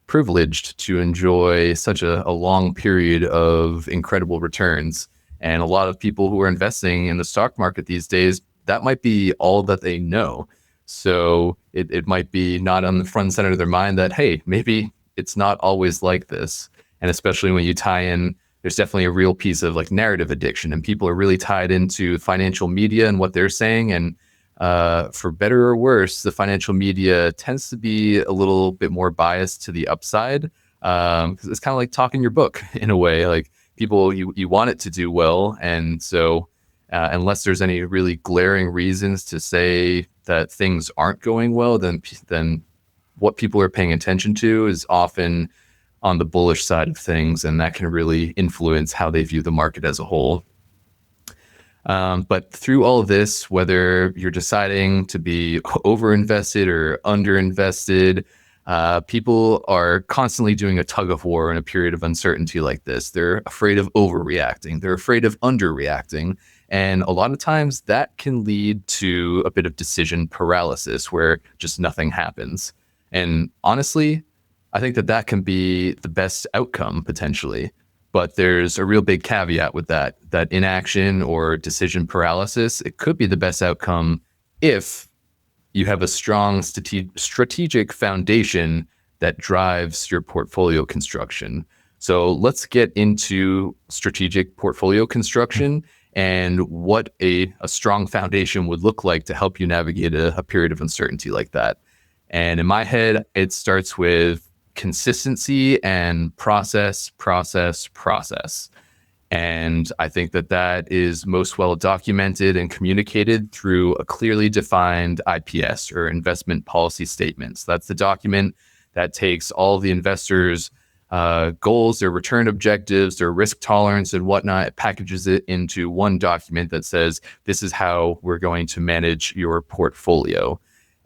privileged to enjoy such a long period of incredible returns. And a lot of people who are investing in the stock market these days, that might be all that they know. So it might be not on the front and center of their mind that, hey, maybe it's not always like this. And especially when you tie in, there's definitely a real piece of like narrative addiction, and people are really tied into financial media and what they're saying. And for better or worse, the financial media tends to be a little bit more biased to the upside, because it's kind of like talking your book in a way. Like people, you want it to do well, and so unless there's any really glaring reasons to say that things aren't going well, then what people are paying attention to is often on the bullish side of things, and that can really influence how they view the market as a whole. But through all of this, whether you're deciding to be overinvested or underinvested, People are constantly doing a tug of war in a period of uncertainty like this. They're afraid of overreacting. They're afraid of underreacting. And a lot of times that can lead to a bit of decision paralysis where just nothing happens. And honestly, I think that that can be the best outcome potentially. But there's a real big caveat with that inaction or decision paralysis, it could be the best outcome if you have a strong strategic foundation that drives your portfolio construction. So let's get into strategic portfolio construction and what a strong foundation would look like to help you navigate a period of uncertainty like that. And in my head, it starts with consistency and process. And I think that that is most well documented and communicated through a clearly defined IPS or investment policy statements. That's the document that takes all the investors' goals, their return objectives, their risk tolerance and whatnot, packages it into one document that says, this is how we're going to manage your portfolio.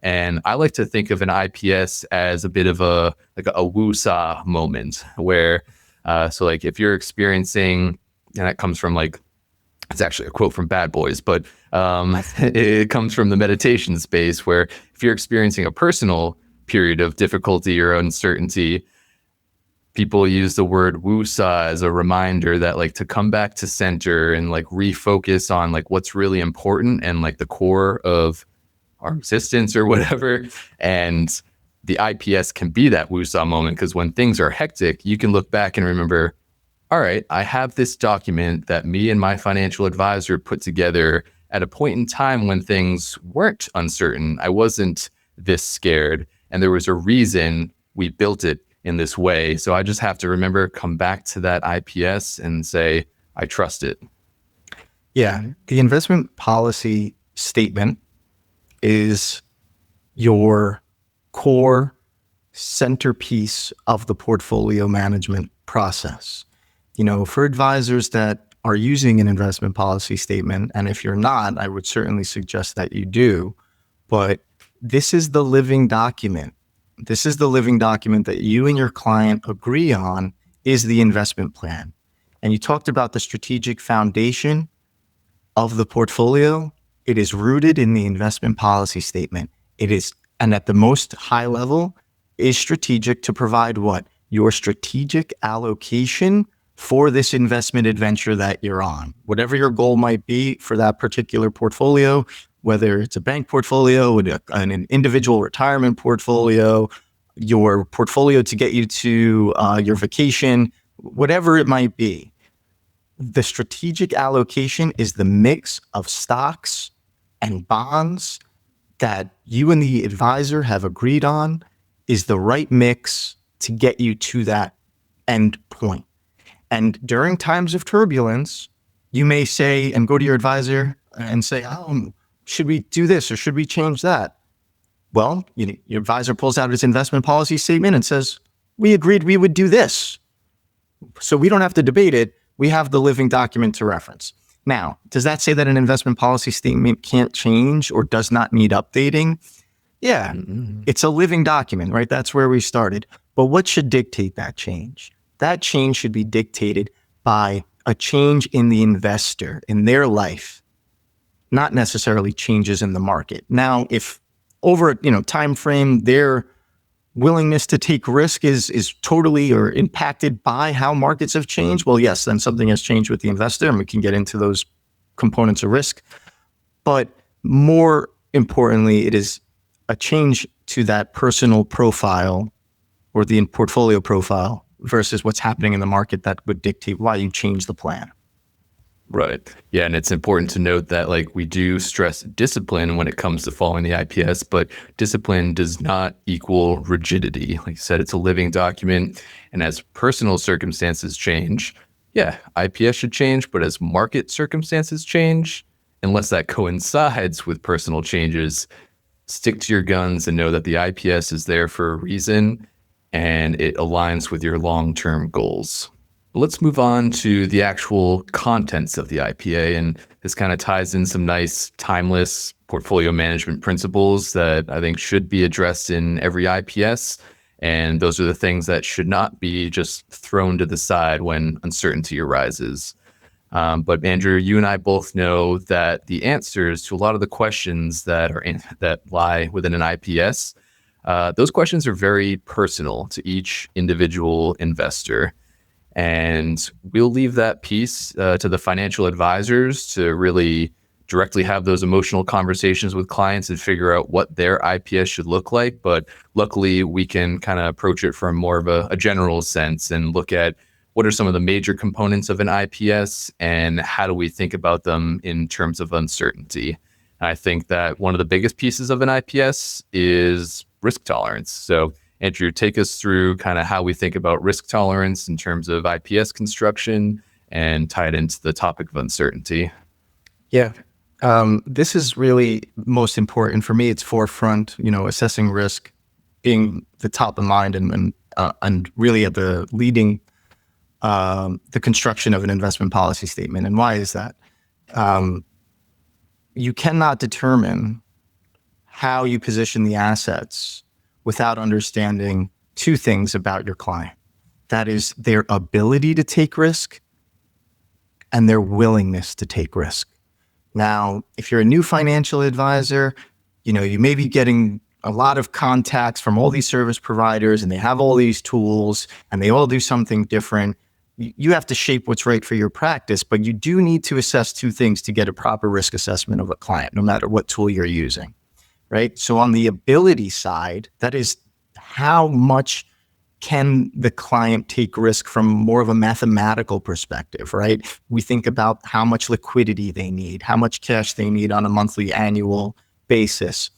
And I like to think of an IPS as a bit of a woo-saw moment where, so like if you're experiencing, and that comes from it's actually a quote from Bad Boys, but it comes from the meditation space where if you're experiencing a personal period of difficulty or uncertainty, people use the word woo-saw as a reminder that to come back to center and refocus on what's really important and the core of our existence or whatever. And the IPS can be that woo-saw moment because when things are hectic, you can look back and remember, all right, I have this document that me and my financial advisor put together at a point in time when things weren't uncertain. I wasn't this scared, and there was a reason we built it in this way. So I just have to remember, come back to that IPS and say, I trust it. Yeah, the investment policy statement is your core centerpiece of the portfolio management process. For advisors that are using an investment policy statement, and if you're not, I would certainly suggest that you do, but this is the living document. This is the living document that you and your client agree on is the investment plan. And you talked about the strategic foundation of the portfolio. It is rooted in the investment policy statement. It is, and at the most high level, is strategic to provide what? Your strategic allocation for this investment adventure that you're on. Whatever your goal might be for that particular portfolio, whether it's a bank portfolio, an individual retirement portfolio, your portfolio to get you to your vacation, whatever it might be. The strategic allocation is the mix of stocks and bonds that you and the advisor have agreed on is the right mix to get you to that end point. And during times of turbulence, you may say and go to your advisor and say, should we do this or should we change that? Well, your advisor pulls out his investment policy statement and says, we agreed we would do this. So we don't have to debate it. We have the living document to reference. Now, does that say that an investment policy statement can't change or does not need updating? Yeah, It's a living document, right? That's where we started. But what should dictate that change? That change should be dictated by a change in the investor, in their life, not necessarily changes in the market. Now, if over time frame, their willingness to take risk is totally or impacted by how markets have changed, well, yes, then something has changed with the investor, and we can get into those components of risk. But more importantly, it is a change to that personal profile or the portfolio profile versus what's happening in the market that would dictate why you change the plan. Right. Yeah. And it's important to note that we do stress discipline when it comes to following the IPS, but discipline does not equal rigidity. Like you said, it's a living document. And as personal circumstances change, yeah, IPS should change. But as market circumstances change, unless that coincides with personal changes, stick to your guns and know that the IPS is there for a reason and it aligns with your long-term goals. Let's move on to the actual contents of the IPA, and this kind of ties in some nice, timeless portfolio management principles that I think should be addressed in every IPS. And those are the things that should not be just thrown to the side when uncertainty arises. But Andrew, you and I both know that the answers to a lot of the questions that lie within an IPS, those questions are very personal to each individual investor. And we'll leave that piece to the financial advisors to really directly have those emotional conversations with clients and figure out what their IPS should look like. But luckily, we can kind of approach it from more of a general sense and look at what are some of the major components of an IPS and how do we think about them in terms of uncertainty. And I think that one of the biggest pieces of an IPS is risk tolerance. So Andrew, take us through kind of how we think about risk tolerance in terms of IPS construction and tie it into the topic of uncertainty. Yeah. This is really most important for me. It's forefront, assessing risk being the top of mind and really at the leading the construction of an investment policy statement. And why is that? You cannot determine how you position the assets without understanding two things about your client. That is their ability to take risk and their willingness to take risk. Now, if you're a new financial advisor, you may be getting a lot of contacts from all these service providers and they have all these tools and they all do something different. You have to shape what's right for your practice, but you do need to assess two things to get a proper risk assessment of a client, no matter what tool you're using, right? So on the ability side, that is how much can the client take risk from more of a mathematical perspective, right? We think about how much liquidity they need, how much cash they need on a monthly, annual basis,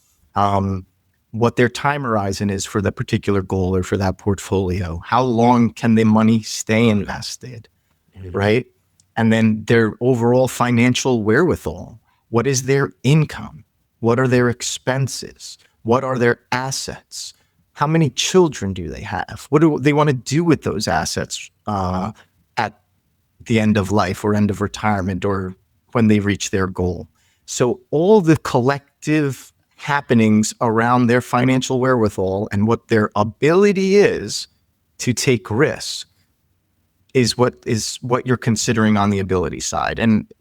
what their time horizon is for that particular goal or for that portfolio. How long can the money stay invested, right? And then their overall financial wherewithal. What is their income? What are their expenses? What are their assets? How many children do they have? What do they want to do with those assets at the end of life or end of retirement or when they reach their goal? So all the collective happenings around their financial wherewithal and what their ability is to take risks is what you're considering on the ability side. And,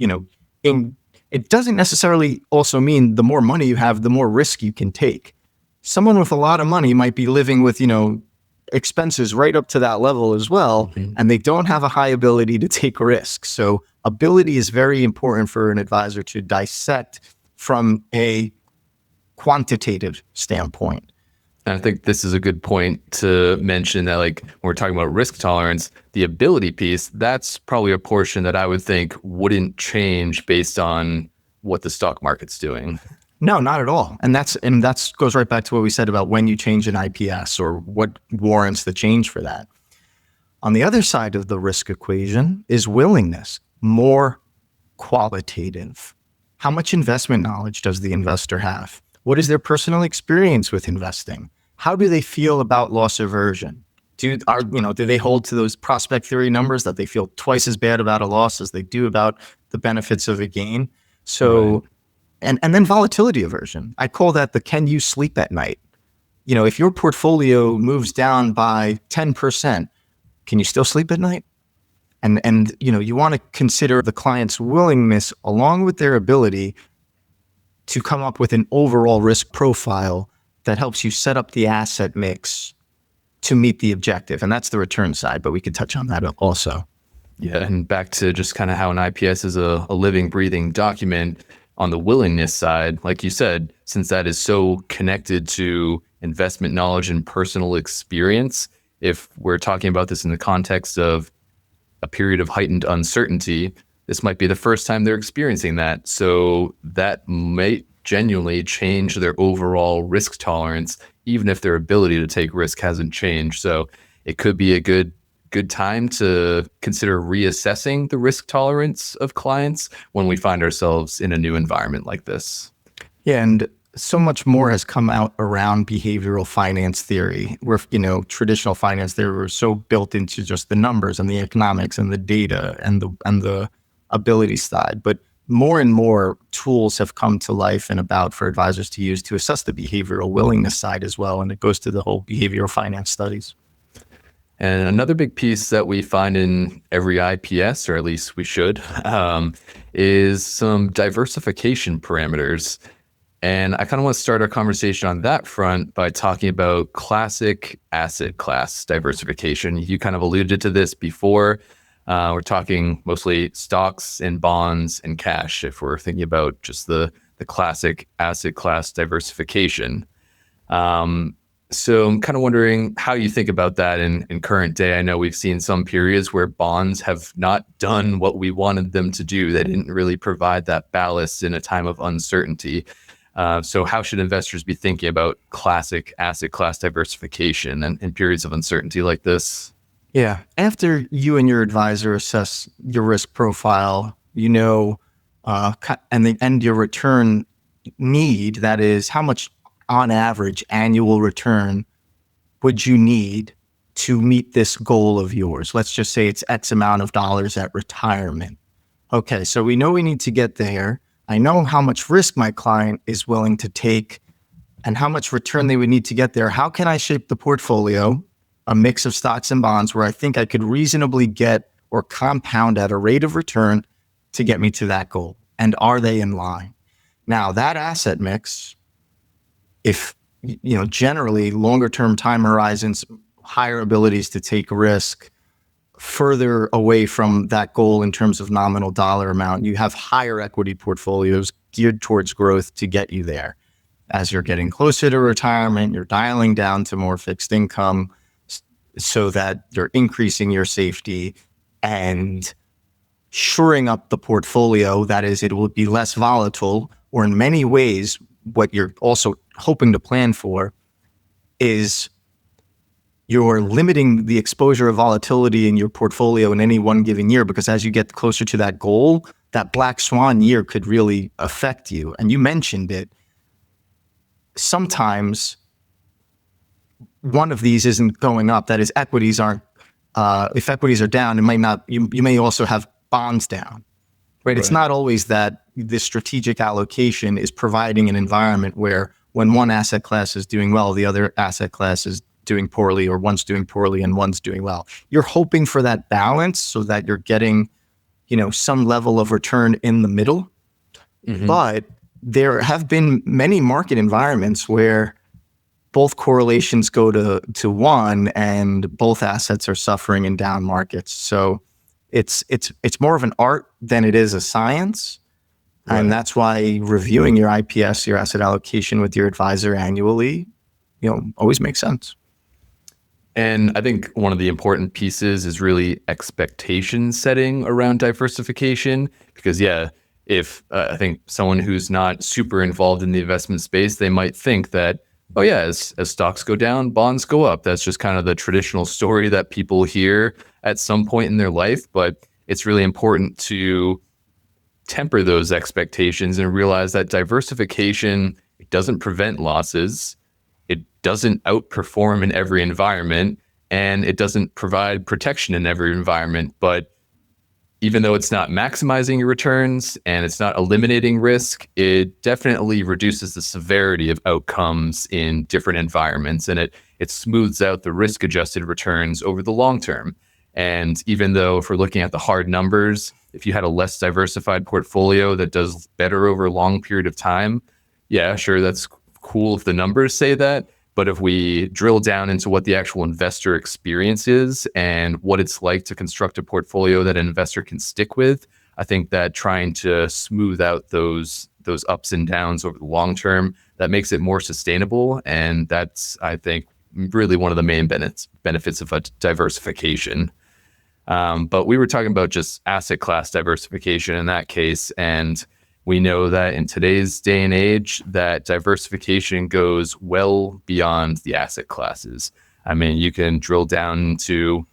it doesn't necessarily also mean the more money you have, the more risk you can take. Someone with a lot of money might be living with, expenses right up to that level as well, and they don't have a high ability to take risks. So ability is very important for an advisor to dissect from a quantitative standpoint. And I think this is a good point to mention that, like, when we're talking about risk tolerance, the ability piece, that's probably a portion that I would think wouldn't change based on what the stock market's doing. No, not at all. And that's goes right back to what we said about when you change an IPS or what warrants the change for that. On the other side of the risk equation is willingness, more qualitative. How much investment knowledge does the investor have? What is their personal experience with investing? How do they feel about loss aversion? Do they hold to those prospect theory numbers that they feel twice as bad about a loss as they do about the benefits of a gain? So, right. And then volatility aversion. I call that the can you sleep at night? If your portfolio moves down by 10%, can you still sleep at night? And you want to consider the client's willingness along with their ability to come up with an overall risk profile that helps you set up the asset mix to meet the objective. And that's the return side, but we could touch on that also. Yeah, and back to just kind of how an IPS is a living, breathing document. On the willingness side, like you said, since that is so connected to investment knowledge and personal experience, if we're talking about this in the context of a period of heightened uncertainty, this might be the first time they're experiencing that. So that might genuinely change their overall risk tolerance, even if their ability to take risk hasn't changed. So it could be a good time to consider reassessing the risk tolerance of clients when we find ourselves in a new environment like this. Yeah, and so much more has come out around behavioral finance theory, where, traditional finance theory was so built into just the numbers and the economics and the data and the ability side. But more and more tools have come to life and about for advisors to use to assess the behavioral willingness side as well. And it goes to the whole behavioral finance studies. And another big piece that we find in every IPS, or at least we should, is some diversification parameters. And I kind of want to start our conversation on that front by talking about classic asset class diversification. You kind of alluded to this before. We're talking mostly stocks and bonds and cash if we're thinking about just the classic asset class diversification. So I'm kind of wondering how you think about that in current day. I know we've seen some periods where bonds have not done what we wanted them to do. They didn't really provide that ballast in a time of uncertainty. So how should investors be thinking about classic asset class diversification in periods of uncertainty like this? Yeah. After you and your advisor assess your risk profile, and your return need, that is how much on average annual return would you need to meet this goal of yours? Let's just say it's X amount of dollars at retirement. Okay, so we know we need to get there. I know how much risk my client is willing to take and how much return they would need to get there. How can I shape the portfolio, a mix of stocks and bonds, where I think I could reasonably get or compound at a rate of return to get me to that goal? And are they in line? Now, that asset mix, if generally longer term time horizons, higher abilities to take risk, further away from that goal in terms of nominal dollar amount, you have higher equity portfolios geared towards growth to get you there. As you're getting closer to retirement, you're dialing down to more fixed income so that you're increasing your safety and shoring up the portfolio. That is, it will be less volatile, or in many ways, what you're also hoping to plan for is you're limiting the exposure of volatility in your portfolio in any one given year, because as you get closer to that goal, that black swan year could really affect you. And you mentioned it. Sometimes one of these isn't going up. That is, equities aren't. If equities are down, it might not. You may also have bonds down. Right? It's not always that the strategic allocation is providing an environment where when one asset class is doing well, the other asset class is doing poorly, or one's doing poorly and one's doing well. You're hoping for that balance so that you're getting, some level of return in the middle. Mm-hmm. But there have been many market environments where both correlations go to one and both assets are suffering in down markets. So it's more of an art than it is a science. Right. And that's why reviewing your IPS, your asset allocation with your advisor annually, always makes sense. And I think one of the important pieces is really expectation setting around diversification, because if I think someone who's not super involved in the investment space, they might think that, as stocks go down, bonds go up. That's just kind of the traditional story that people hear at some point in their life. But it's really important to temper those expectations and realize that diversification, it doesn't prevent losses. It doesn't outperform in every environment, and it doesn't provide protection in every environment. But even though it's not maximizing your returns and it's not eliminating risk, it definitely reduces the severity of outcomes in different environments, and it smooths out the risk-adjusted returns over the long term. And even though if we're looking at the hard numbers, if you had a less diversified portfolio that does better over a long period of time, yeah, sure, that's cool if the numbers say that. But if we drill down into what the actual investor experience is and what it's like to construct a portfolio that an investor can stick with, I think that trying to smooth out those ups and downs over the long term, that makes it more sustainable. And that's, I think, really one of the main benefits of a diversification. But we were talking about just asset class diversification in that case. And we know that in today's day and age, that diversification goes well beyond the asset classes. I mean, you can drill down into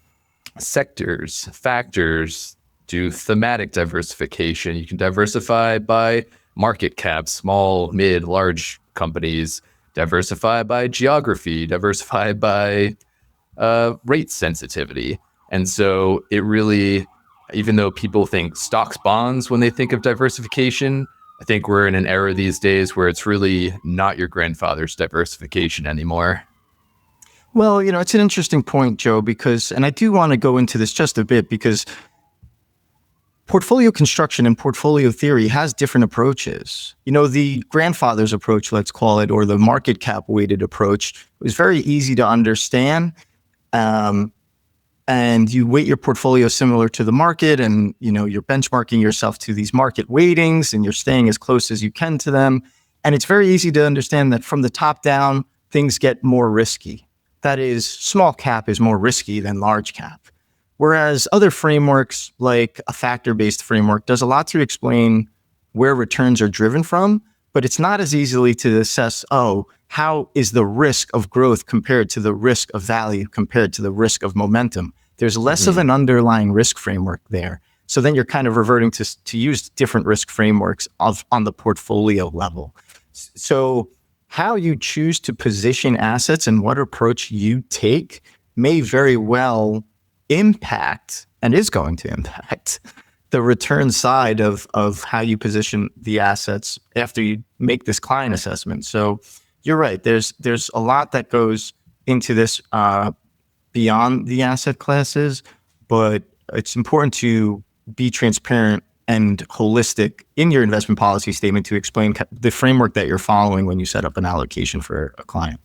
sectors, factors, do thematic diversification. You can diversify by market cap, small, mid, large companies, diversify by geography, diversify by rate sensitivity. And so it really even though people think stocks, bonds when they think of diversification, I think we're in an era these days where it's really not your grandfather's diversification anymore. Well, it's an interesting point, Joe, because, and I do want to go into this just a bit, because portfolio construction and portfolio theory has different approaches. The grandfather's approach, let's call it, or the market cap weighted approach, was very easy to understand. And you weight your portfolio similar to the market, and you're benchmarking yourself to these market weightings, and you're staying as close as you can to them. And it's very easy to understand that from the top down, things get more risky. That is, small cap is more risky than large cap. Whereas other frameworks, like a factor-based framework, does a lot to explain where returns are driven from, but it's not as easily to assess, how is the risk of growth compared to the risk of value compared to the risk of momentum? There's less of an underlying risk framework there. So then you're kind of reverting to use different risk frameworks on the portfolio level. So how you choose to position assets and what approach you take may very well impact, and is going to impact, the return side of how you position the assets after you make this client assessment. So you're right. There's a lot that goes into this beyond the asset classes, but it's important to be transparent and holistic in your investment policy statement to explain the framework that you're following when you set up an allocation for a client.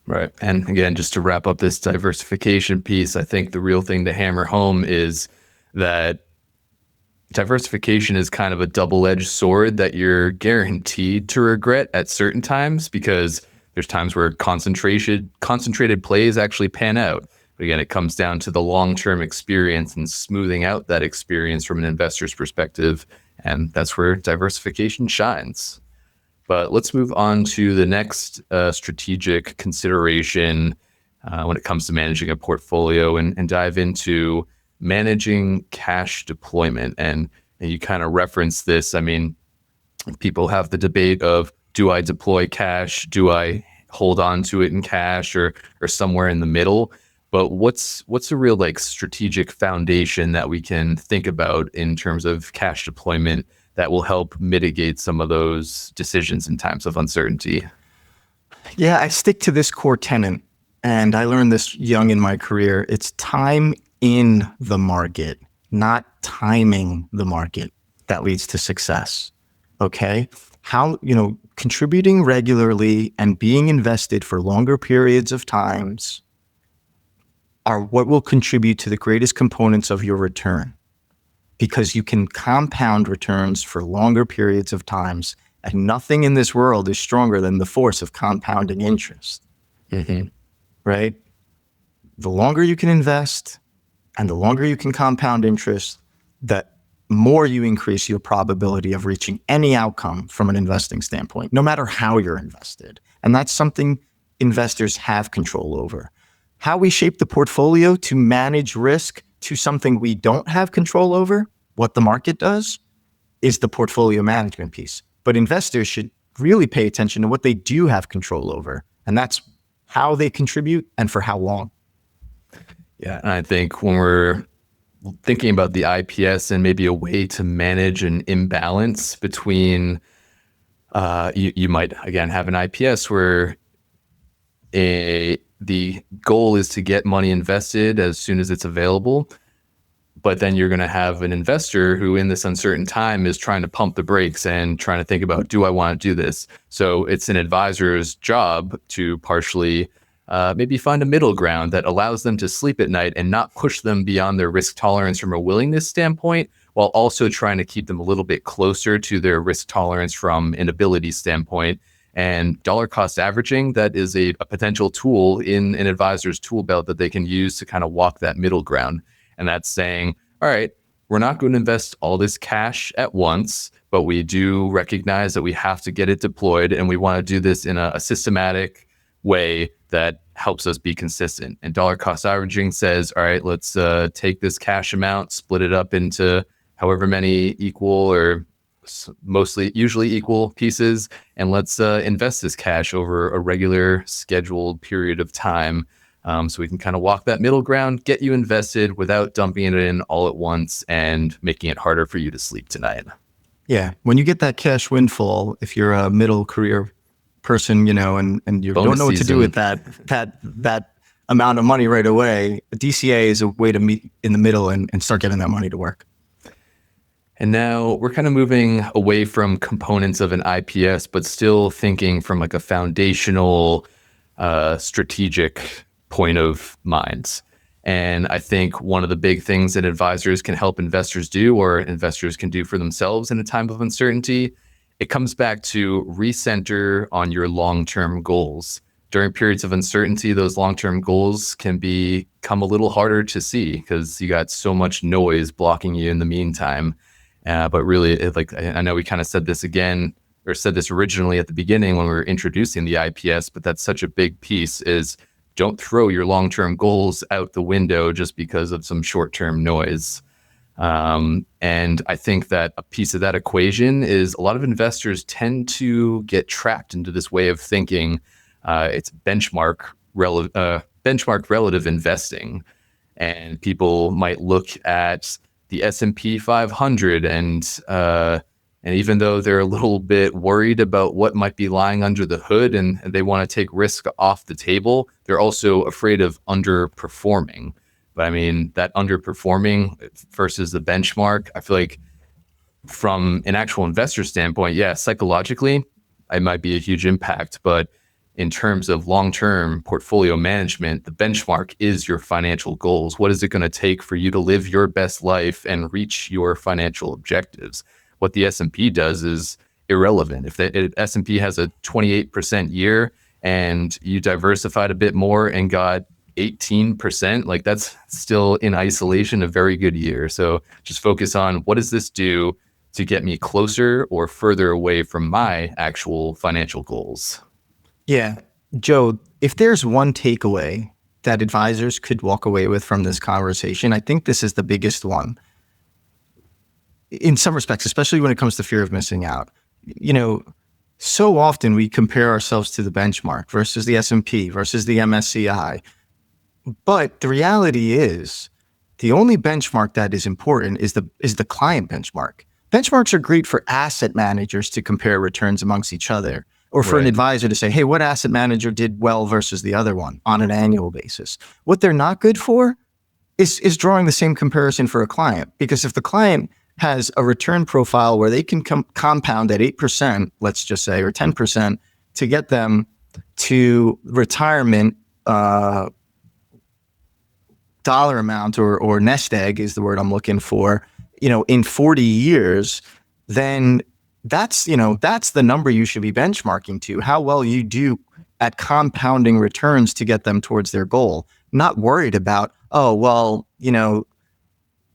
Right. And again, just to wrap up this diversification piece, I think the real thing to hammer home is that diversification is kind of a double-edged sword that you're guaranteed to regret at certain times, because there's times where concentrated plays actually pan out. But again, it comes down to the long-term experience and smoothing out that experience from an investor's perspective. And that's where diversification shines. But let's move on to the next strategic consideration when it comes to managing a portfolio, and dive into managing cash deployment. And you kind of reference this. I mean, people have the debate of, do I deploy cash? Do I hold on to it in cash, or somewhere in the middle? But what's a real strategic foundation that we can think about in terms of cash deployment that will help mitigate some of those decisions in times of uncertainty? Yeah, I stick to this core tenet, and I learned this young in my career. It's time in the market, not timing the market, that leads to success. Okay? How, contributing regularly and being invested for longer periods of times are what will contribute to the greatest components of your return, because you can compound returns for longer periods of times, and nothing in this world is stronger than the force of compounding interest. Mm-hmm. Right? The longer you can invest and the longer you can compound interest, the more you increase your probability of reaching any outcome from an investing standpoint, no matter how you're invested. And that's something investors have control over. How we shape the portfolio to manage risk to something we don't have control over, what the market does, is the portfolio management piece. But investors should really pay attention to what they do have control over. And that's how they contribute and for how long. Yeah, and I think when we're thinking about the IPS and maybe a way to manage an imbalance between, you might, again, have an IPS where the goal is to get money invested as soon as it's available. But then you're going to have an investor who in this uncertain time is trying to pump the brakes and trying to think about, do I want to do this? So it's an advisor's job to partially maybe find a middle ground that allows them to sleep at night and not push them beyond their risk tolerance from a willingness standpoint, while also trying to keep them a little bit closer to their risk tolerance from an ability standpoint. And dollar cost averaging, that is a potential tool in an advisor's tool belt that they can use to kind of walk that middle ground. And that's saying, all right, we're not going to invest all this cash at once, but we do recognize that we have to get it deployed, and we want to do this in a systematic way that helps us be consistent. And dollar cost averaging says, all right, let's take this cash amount, split it up into however many equal or usually equal pieces, and let's invest this cash over a regular scheduled period of time. So we can kind of walk that middle ground, get you invested without dumping it in all at once and making it harder for you to sleep tonight. Yeah. When you get that cash windfall, if you're a middle career person, and you Bonus don't know what to do season. with that amount of money right away, a DCA is a way to meet in the middle and start getting that money to work. And now we're kind of moving away from components of an IPS, but still thinking from like a foundational, strategic point of mind. And I think one of the big things that advisors can help investors do, or investors can do for themselves in a time of uncertainty, it comes back to recenter on your long-term goals. During periods of uncertainty, those long-term goals can become a little harder to see because you got so much noise blocking you in the meantime. But really, I know we kind of said this again, or said this originally at the beginning when we were introducing the IPS, but that's such a big piece is don't throw your long-term goals out the window just because of some short-term noise. And I think that a piece of that equation is a lot of investors tend to get trapped into this way of thinking. It's benchmark relative investing, and people might look at the S&P 500 and even though they're a little bit worried about what might be lying under the hood and they want to take risk off the table, they're also afraid of underperforming. But I mean, that underperforming versus the benchmark, I feel like from an actual investor standpoint, yeah, psychologically, it might be a huge impact. But in terms of long-term portfolio management, the benchmark is your financial goals. What is it going to take for you to live your best life and reach your financial objectives? What the S&P does is irrelevant. If the S&P has a 28% year and you diversified a bit more and got 18%, like that's still in isolation a very good year. So just focus on what does this do to get me closer or further away from my actual financial goals. Yeah. Joe, if there's one takeaway that advisors could walk away with from this conversation, I think this is the biggest one. In some respects, especially when it comes to fear of missing out. So often we compare ourselves to the benchmark versus the S&P versus the MSCI. But the reality is the only benchmark that is important is the client benchmark. Benchmarks are great for asset managers to compare returns amongst each other, or for an advisor to say, hey, what asset manager did well versus the other one on an annual basis? What they're not good for is drawing the same comparison for a client. Because if the client has a return profile where they can compound at 8%, let's just say, or 10% to get them to retirement dollar amount or nest egg is the word I'm looking for, in 40 years, then that's the number you should be benchmarking to, how well you do at compounding returns to get them towards their goal. Not worried about,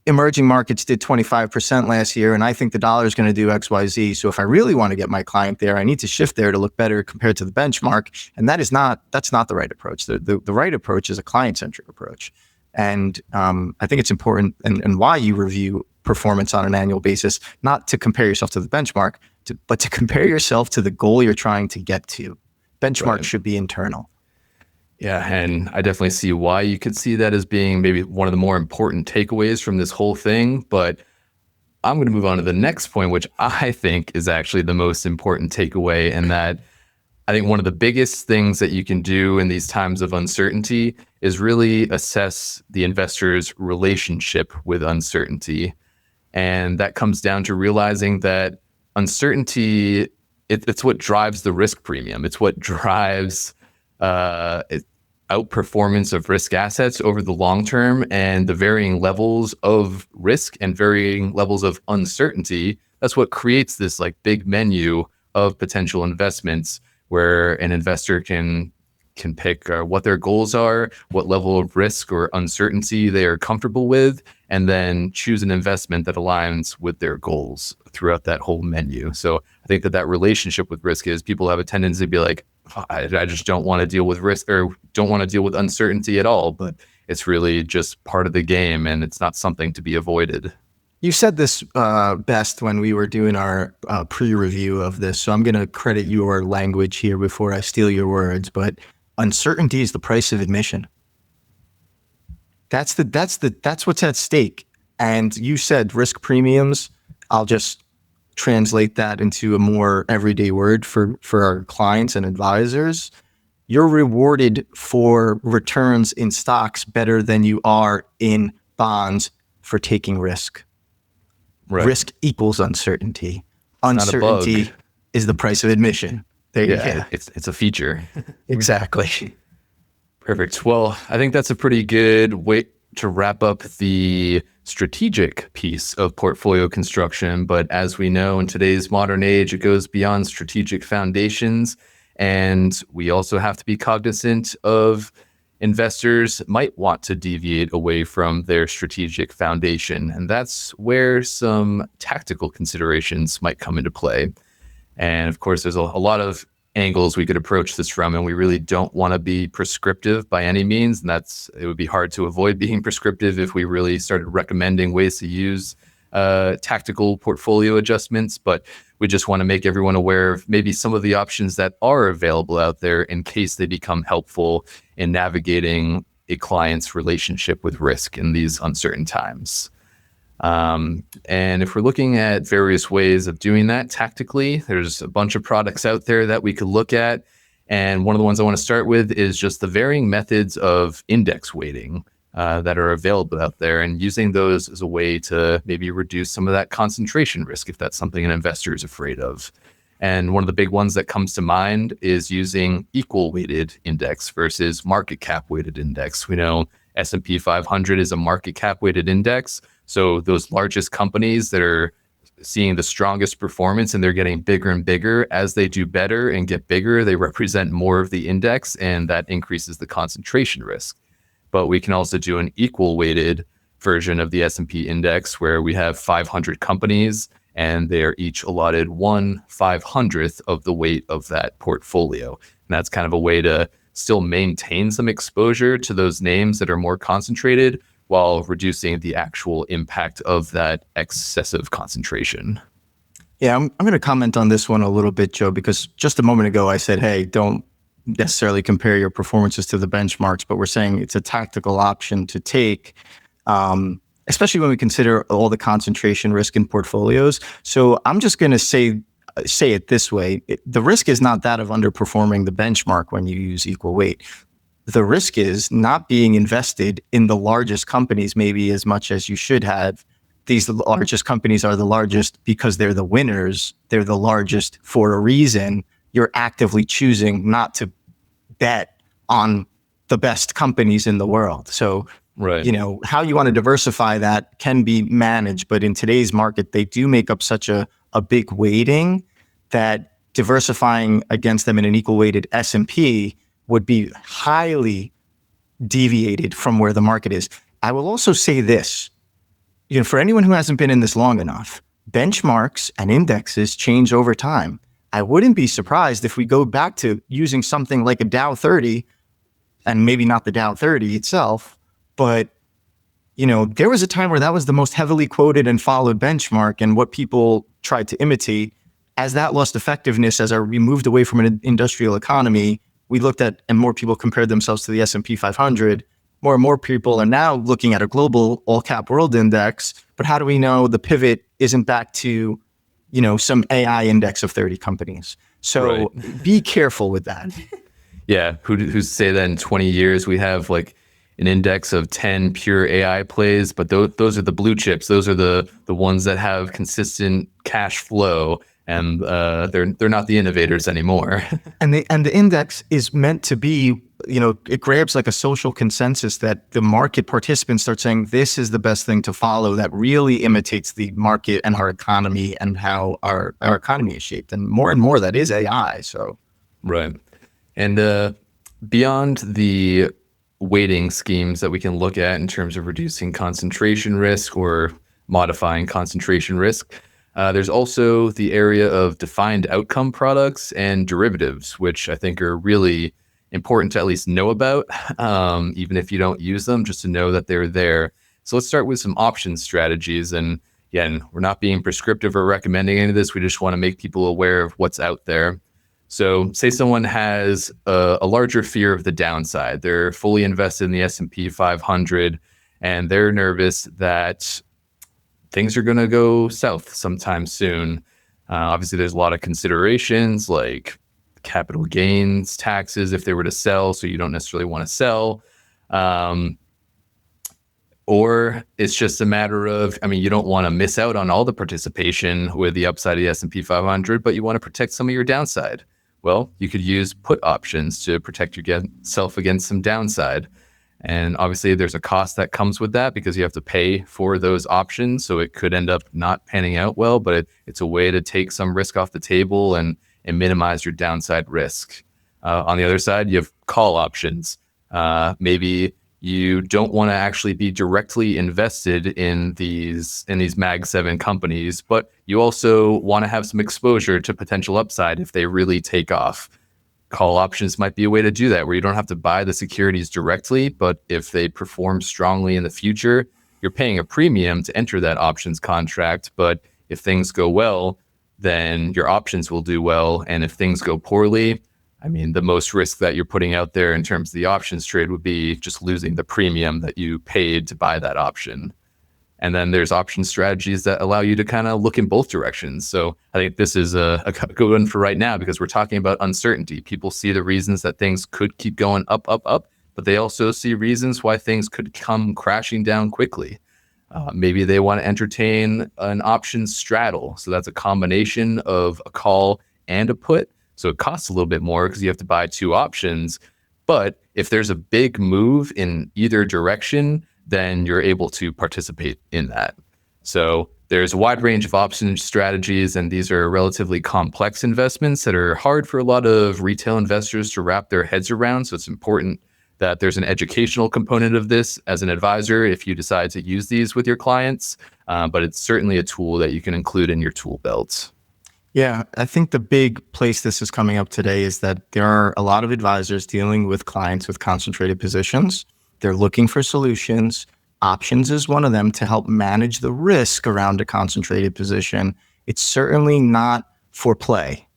emerging markets did 25% last year, and I think the dollar is going to do XYZ. So if I really want to get my client there, I need to shift there to look better compared to the benchmark. And that's not the right approach. The right approach is a client-centric approach. And I think it's important and why you review performance on an annual basis, not to compare yourself to the benchmark, but to compare yourself to the goal you're trying to get to. Benchmark should be internal. Yeah, and I definitely see why you could see that as being maybe one of the more important takeaways from this whole thing. But I'm going to move on to the next point, which I think is actually the most important takeaway, and that I think one of the biggest things that you can do in these times of uncertainty is really assess the investor's relationship with uncertainty. And that comes down to realizing that uncertainty, it's what drives the risk premium. It's what drives outperformance of risk assets over the long term, and the varying levels of risk and varying levels of uncertainty. That's what creates this like big menu of potential investments where an investor can pick what their goals are, what level of risk or uncertainty they are comfortable with, and then choose an investment that aligns with their goals throughout that whole menu. So I think that relationship with risk is people have a tendency to be like, I just don't want to deal with risk or don't want to deal with uncertainty at all. But it's really just part of the game, and it's not something to be avoided. You said this best when we were doing our pre-review of this, so I'm going to credit your language here before I steal your words, but uncertainty is the price of admission. That's what's at stake. And you said risk premiums. I'll just translate that into a more everyday word for our clients and advisors. You're rewarded for returns in stocks better than you are in bonds for taking risk. Right. Risk equals uncertainty. Not a bug. Uncertainty is the price of admission. There you go. It's a feature. Exactly. Perfect. Well, I think that's a pretty good way to wrap up the strategic piece of portfolio construction. But as we know, in today's modern age, it goes beyond strategic foundations. And we also have to be cognizant of investors might want to deviate away from their strategic foundation. And that's where some tactical considerations might come into play. And of course, there's a lot of angles we could approach this from, and we really don't want to be prescriptive by any means. And it would be hard to avoid being prescriptive if we really started recommending ways to use tactical portfolio adjustments. But we just want to make everyone aware of maybe some of the options that are available out there in case they become helpful in navigating a client's relationship with risk in these uncertain times. And if we're looking at various ways of doing that tactically, there's a bunch of products out there that we could look at. And one of the ones I want to start with is just the varying methods of index weighting that are available out there, and using those as a way to maybe reduce some of that concentration risk if that's something an investor is afraid of. And one of the big ones that comes to mind is using equal weighted index versus market cap weighted index. We know S&P 500 is a market cap weighted index. So those largest companies that are seeing the strongest performance and they're getting bigger and bigger, as they do better and get bigger, they represent more of the index, and that increases the concentration risk. But we can also do an equal weighted version of the S&P index where we have 500 companies and they're each allotted 1/500th of the weight of that portfolio. And that's kind of a way to still maintain some exposure to those names that are more concentrated while reducing the actual impact of that excessive concentration. Yeah, I'm going to comment on this one a little bit, Joe, because just a moment ago I said, hey, don't necessarily compare your performances to the benchmarks, but we're saying it's a tactical option to take, especially when we consider all the concentration risk in portfolios. So I'm just going to say it this way. The risk is not that of underperforming the benchmark when you use equal weight. The risk is not being invested in the largest companies maybe as much as you should have. These largest companies are the largest because they're the winners. They're the largest for a reason. You're actively choosing not to bet on the best companies in the world. So, right. How you want to diversify that can be managed. But in today's market, they do make up such a big weighting that diversifying against them in an equal weighted S&P would be highly deviated from where the market is. I will also say this, for anyone who hasn't been in this long enough, benchmarks and indexes change over time. I wouldn't be surprised if we go back to using something like a Dow 30, and maybe not the Dow 30 itself, but there was a time where that was the most heavily quoted and followed benchmark, and what people tried to imitate. As that lost effectiveness, as we moved away from an industrial economy, we looked at, and more people compared themselves to the S&P 500. More and more people are now looking at a global all-cap world index. But how do we know the pivot isn't back to, some AI index of 30 companies? So right. Be careful with that. Yeah. Who's say that in 20 years we have like an index of 10 pure AI plays, but those are the blue chips. Those are the ones that have consistent cash flow. And they're not the innovators anymore. and the index is meant to be, it grabs like a social consensus that the market participants start saying this is the best thing to follow, that really imitates the market and our economy and how our economy is shaped. And more that is AI. So right. And beyond the weighting schemes that we can look at in terms of reducing concentration risk or modifying concentration risk, there's also the area of defined outcome products and derivatives, which I think are really important to at least know about, even if you don't use them, just to know that they're there. So let's start with some option strategies. And again, we're not being prescriptive or recommending any of this. We just want to make people aware of what's out there. So say someone has a larger fear of the downside. They're fully invested in the S&P 500 and they're nervous that things are going to go south sometime soon. Obviously, there's a lot of considerations like capital gains taxes if they were to sell, so you don't necessarily want to sell. Or it's just a matter of, you don't want to miss out on all the participation with the upside of the S&P 500, but you want to protect some of your downside. Well, you could use put options to protect yourself against some downside. And obviously there's a cost that comes with that because you have to pay for those options. So it could end up not panning out well, but it's a way to take some risk off the table and minimize your downside risk. On the other side, you have call options. Maybe you don't want to actually be directly invested in these Mag 7 companies, but you also want to have some exposure to potential upside if they really take off. Call options might be a way to do that, where you don't have to buy the securities directly, but if they perform strongly in the future, you're paying a premium to enter that options contract. But if things go well, then your options will do well. And if things go poorly, the most risk that you're putting out there in terms of the options trade would be just losing the premium that you paid to buy that option. And then there's option strategies that allow you to kind of look in both directions. So I think this is a good one for right now because we're talking about uncertainty. People see the reasons that things could keep going up, but they also see reasons why things could come crashing down quickly. Maybe they want to entertain an option straddle. So that's a combination of a call and a put. So it costs a little bit more because you have to buy two options. But if there's a big move in either direction, then you're able to participate in that. So there's a wide range of option strategies, and these are relatively complex investments that are hard for a lot of retail investors to wrap their heads around. So it's important that there's an educational component of this as an advisor if you decide to use these with your clients. But it's certainly a tool that you can include in your tool belt. Yeah, I think the big place this is coming up today is that there are a lot of advisors dealing with clients with concentrated positions. They're looking for solutions. Options is one of them to help manage the risk around a concentrated position. It's certainly not for play,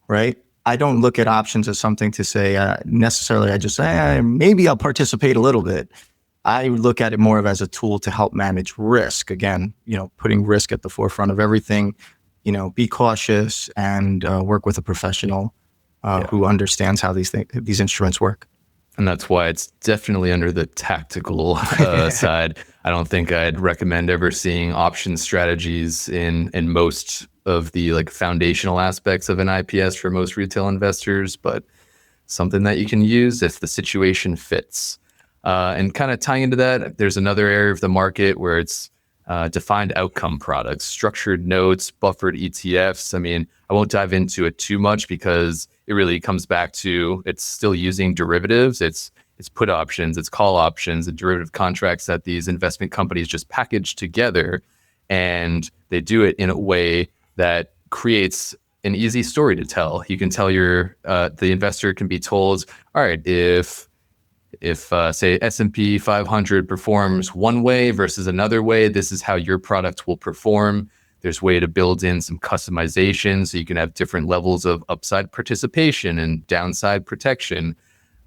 right? I don't look at options as something to say necessarily, I just say, maybe I'll participate a little bit. I look at it more of as a tool to help manage risk. Again, putting risk at the forefront of everything. Be cautious and work with a professional who understands how these instruments work. And that's why it's definitely under the tactical side. I don't think I'd recommend ever seeing option strategies in most of the foundational aspects of an IPS for most retail investors, but something that you can use if the situation fits. And kind of tying into that, there's another area of the market where it's defined outcome products, structured notes, buffered ETFs. I won't dive into it too much because it really comes back to it's still using derivatives. It's put options, it's call options, and derivative contracts that these investment companies just package together. And they do it in a way that creates an easy story to tell. You can tell the investor can be told, all right, if say S&P 500 performs one way versus another way, this is how your product will perform. There's a way to build in some customization so you can have different levels of upside participation and downside protection.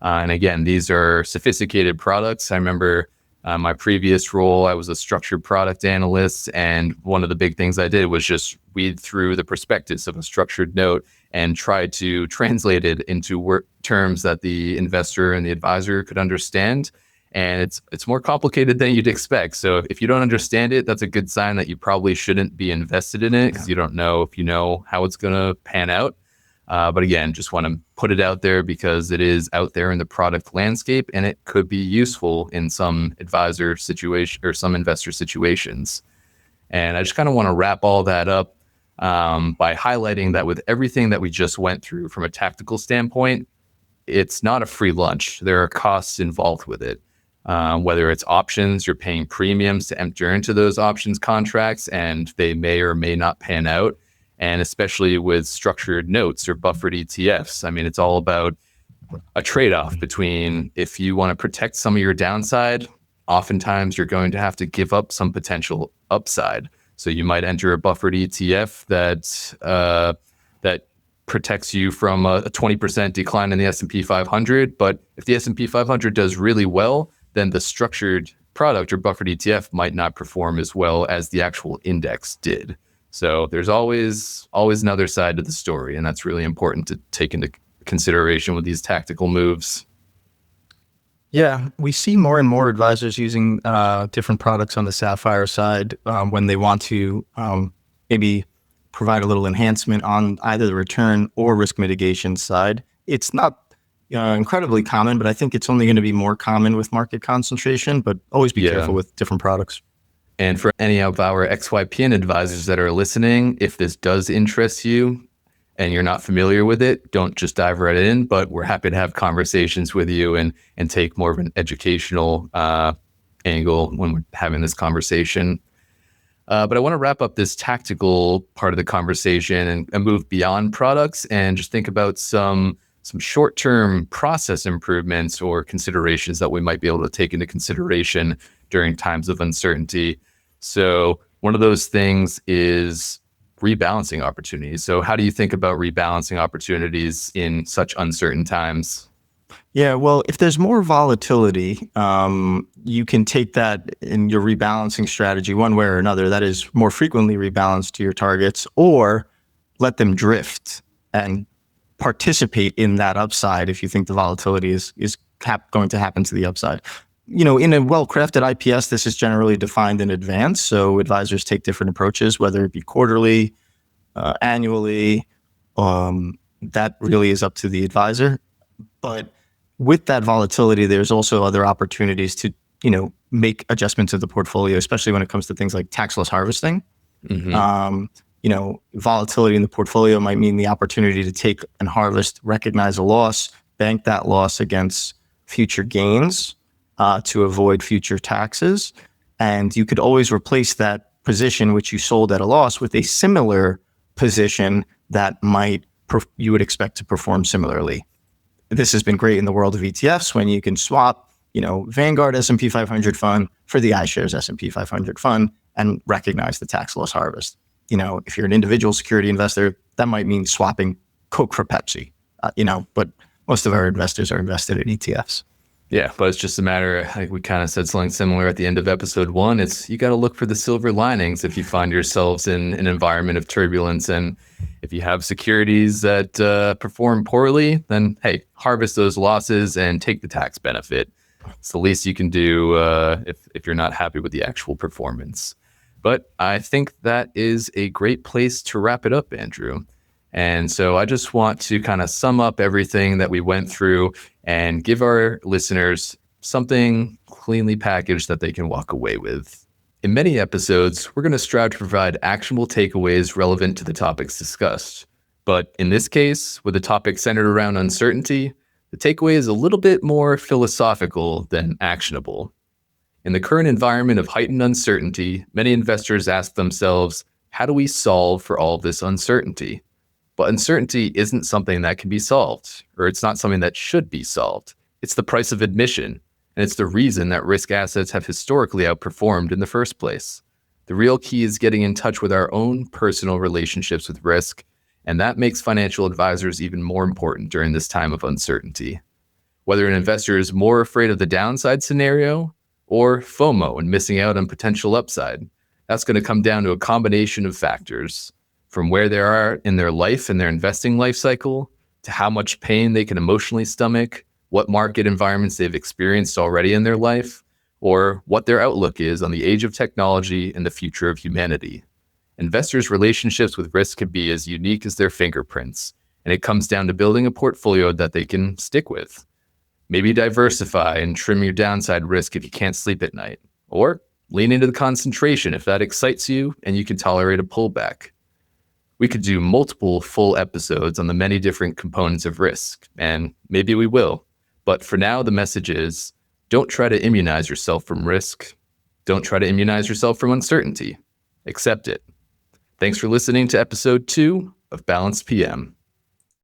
And again, these are sophisticated products. I remember my previous role, I was a structured product analyst. And one of the big things I did was just weed through the prospectus of a structured note and try to translate it into terms that the investor and the advisor could understand. And it's more complicated than you'd expect. So if you don't understand it, that's a good sign that you probably shouldn't be invested in it because you don't know if you know how it's going to pan out. But again, just want to put it out there because it is out there in the product landscape and it could be useful in some advisor situation or some investor situations. And I just kind of want to wrap all that up by highlighting that with everything that we just went through from a tactical standpoint, it's not a free lunch. There are costs involved with it. Whether it's options, you're paying premiums to enter into those options contracts and they may or may not pan out. And especially with structured notes or buffered ETFs, it's all about a trade-off between if you want to protect some of your downside, oftentimes you're going to have to give up some potential upside. So you might enter a buffered ETF that protects you from a 20% decline in the S&P 500. But if the S&P 500 does really well, then the structured product or buffered ETF might not perform as well as the actual index did. So there's always another side to the story, and that's really important to take into consideration with these tactical moves. Yeah, we see more and more advisors using different products on the Sapphire side when they want to maybe provide a little enhancement on either the return or risk mitigation side. It's not incredibly common, but I think it's only going to be more common with market concentration, but always be careful with different products. And for any of our XYPN advisors that are listening, if this does interest you and you're not familiar with it, don't just dive right in, but we're happy to have conversations with you and take more of an educational angle when we're having this conversation. But I want to wrap up this tactical part of the conversation and move beyond products and just think about some short-term process improvements or considerations that we might be able to take into consideration during times of uncertainty. So one of those things is rebalancing opportunities. So how do you think about rebalancing opportunities in such uncertain times? Yeah, well, if there's more volatility, you can take that in your rebalancing strategy one way or another. That is more frequently rebalance to your targets, or let them drift and participate in that upside if you think the volatility is going to happen to the upside. In a well-crafted IPS, this is generally defined in advance. So advisors take different approaches, whether it be quarterly, annually. That really is up to the advisor. But with that volatility, there's also other opportunities to, make adjustments to the portfolio, especially when it comes to things like tax loss harvesting. Mm-hmm. Volatility in the portfolio might mean the opportunity to take and harvest, recognize a loss, bank that loss against future gains to avoid future taxes. And you could always replace that position which you sold at a loss with a similar position that you would expect to perform similarly. This has been great in the world of ETFs when you can swap, Vanguard S&P 500 fund for the iShares S&P 500 fund and recognize the tax loss harvest. If you're an individual security investor, that might mean swapping Coke for Pepsi, but most of our investors are invested in ETFs. Yeah, but it's just a matter, like we kind of said something similar at the end of episode 1, you got to look for the silver linings if you find yourselves in an environment of turbulence. And if you have securities that perform poorly, then hey, harvest those losses and take the tax benefit. It's the least you can do if you're not happy with the actual performance. But I think that is a great place to wrap it up, Andrew. And so I just want to kind of sum up everything that we went through and give our listeners something cleanly packaged that they can walk away with. In many episodes, we're going to strive to provide actionable takeaways relevant to the topics discussed. But in this case, with a topic centered around uncertainty, the takeaway is a little bit more philosophical than actionable. In the current environment of heightened uncertainty, many investors ask themselves, how do we solve for all of this uncertainty? But uncertainty isn't something that can be solved, or it's not something that should be solved. It's the price of admission, and it's the reason that risk assets have historically outperformed in the first place. The real key is getting in touch with our own personal relationships with risk, and that makes financial advisors even more important during this time of uncertainty. Whether an investor is more afraid of the downside scenario or FOMO and missing out on potential upside, that's going to come down to a combination of factors, from where they are in their life and their investing life cycle, to how much pain they can emotionally stomach, what market environments they've experienced already in their life, or what their outlook is on the age of technology and the future of humanity. Investors' relationships with risk can be as unique as their fingerprints, and it comes down to building a portfolio that they can stick with. Maybe diversify and trim your downside risk if you can't sleep at night, or lean into the concentration if that excites you and you can tolerate a pullback. We could do multiple full episodes on the many different components of risk, and maybe we will. But for now, the message is, don't try to immunize yourself from risk. Don't try to immunize yourself from uncertainty. Accept it. Thanks for listening to episode 2 of Balanced PM.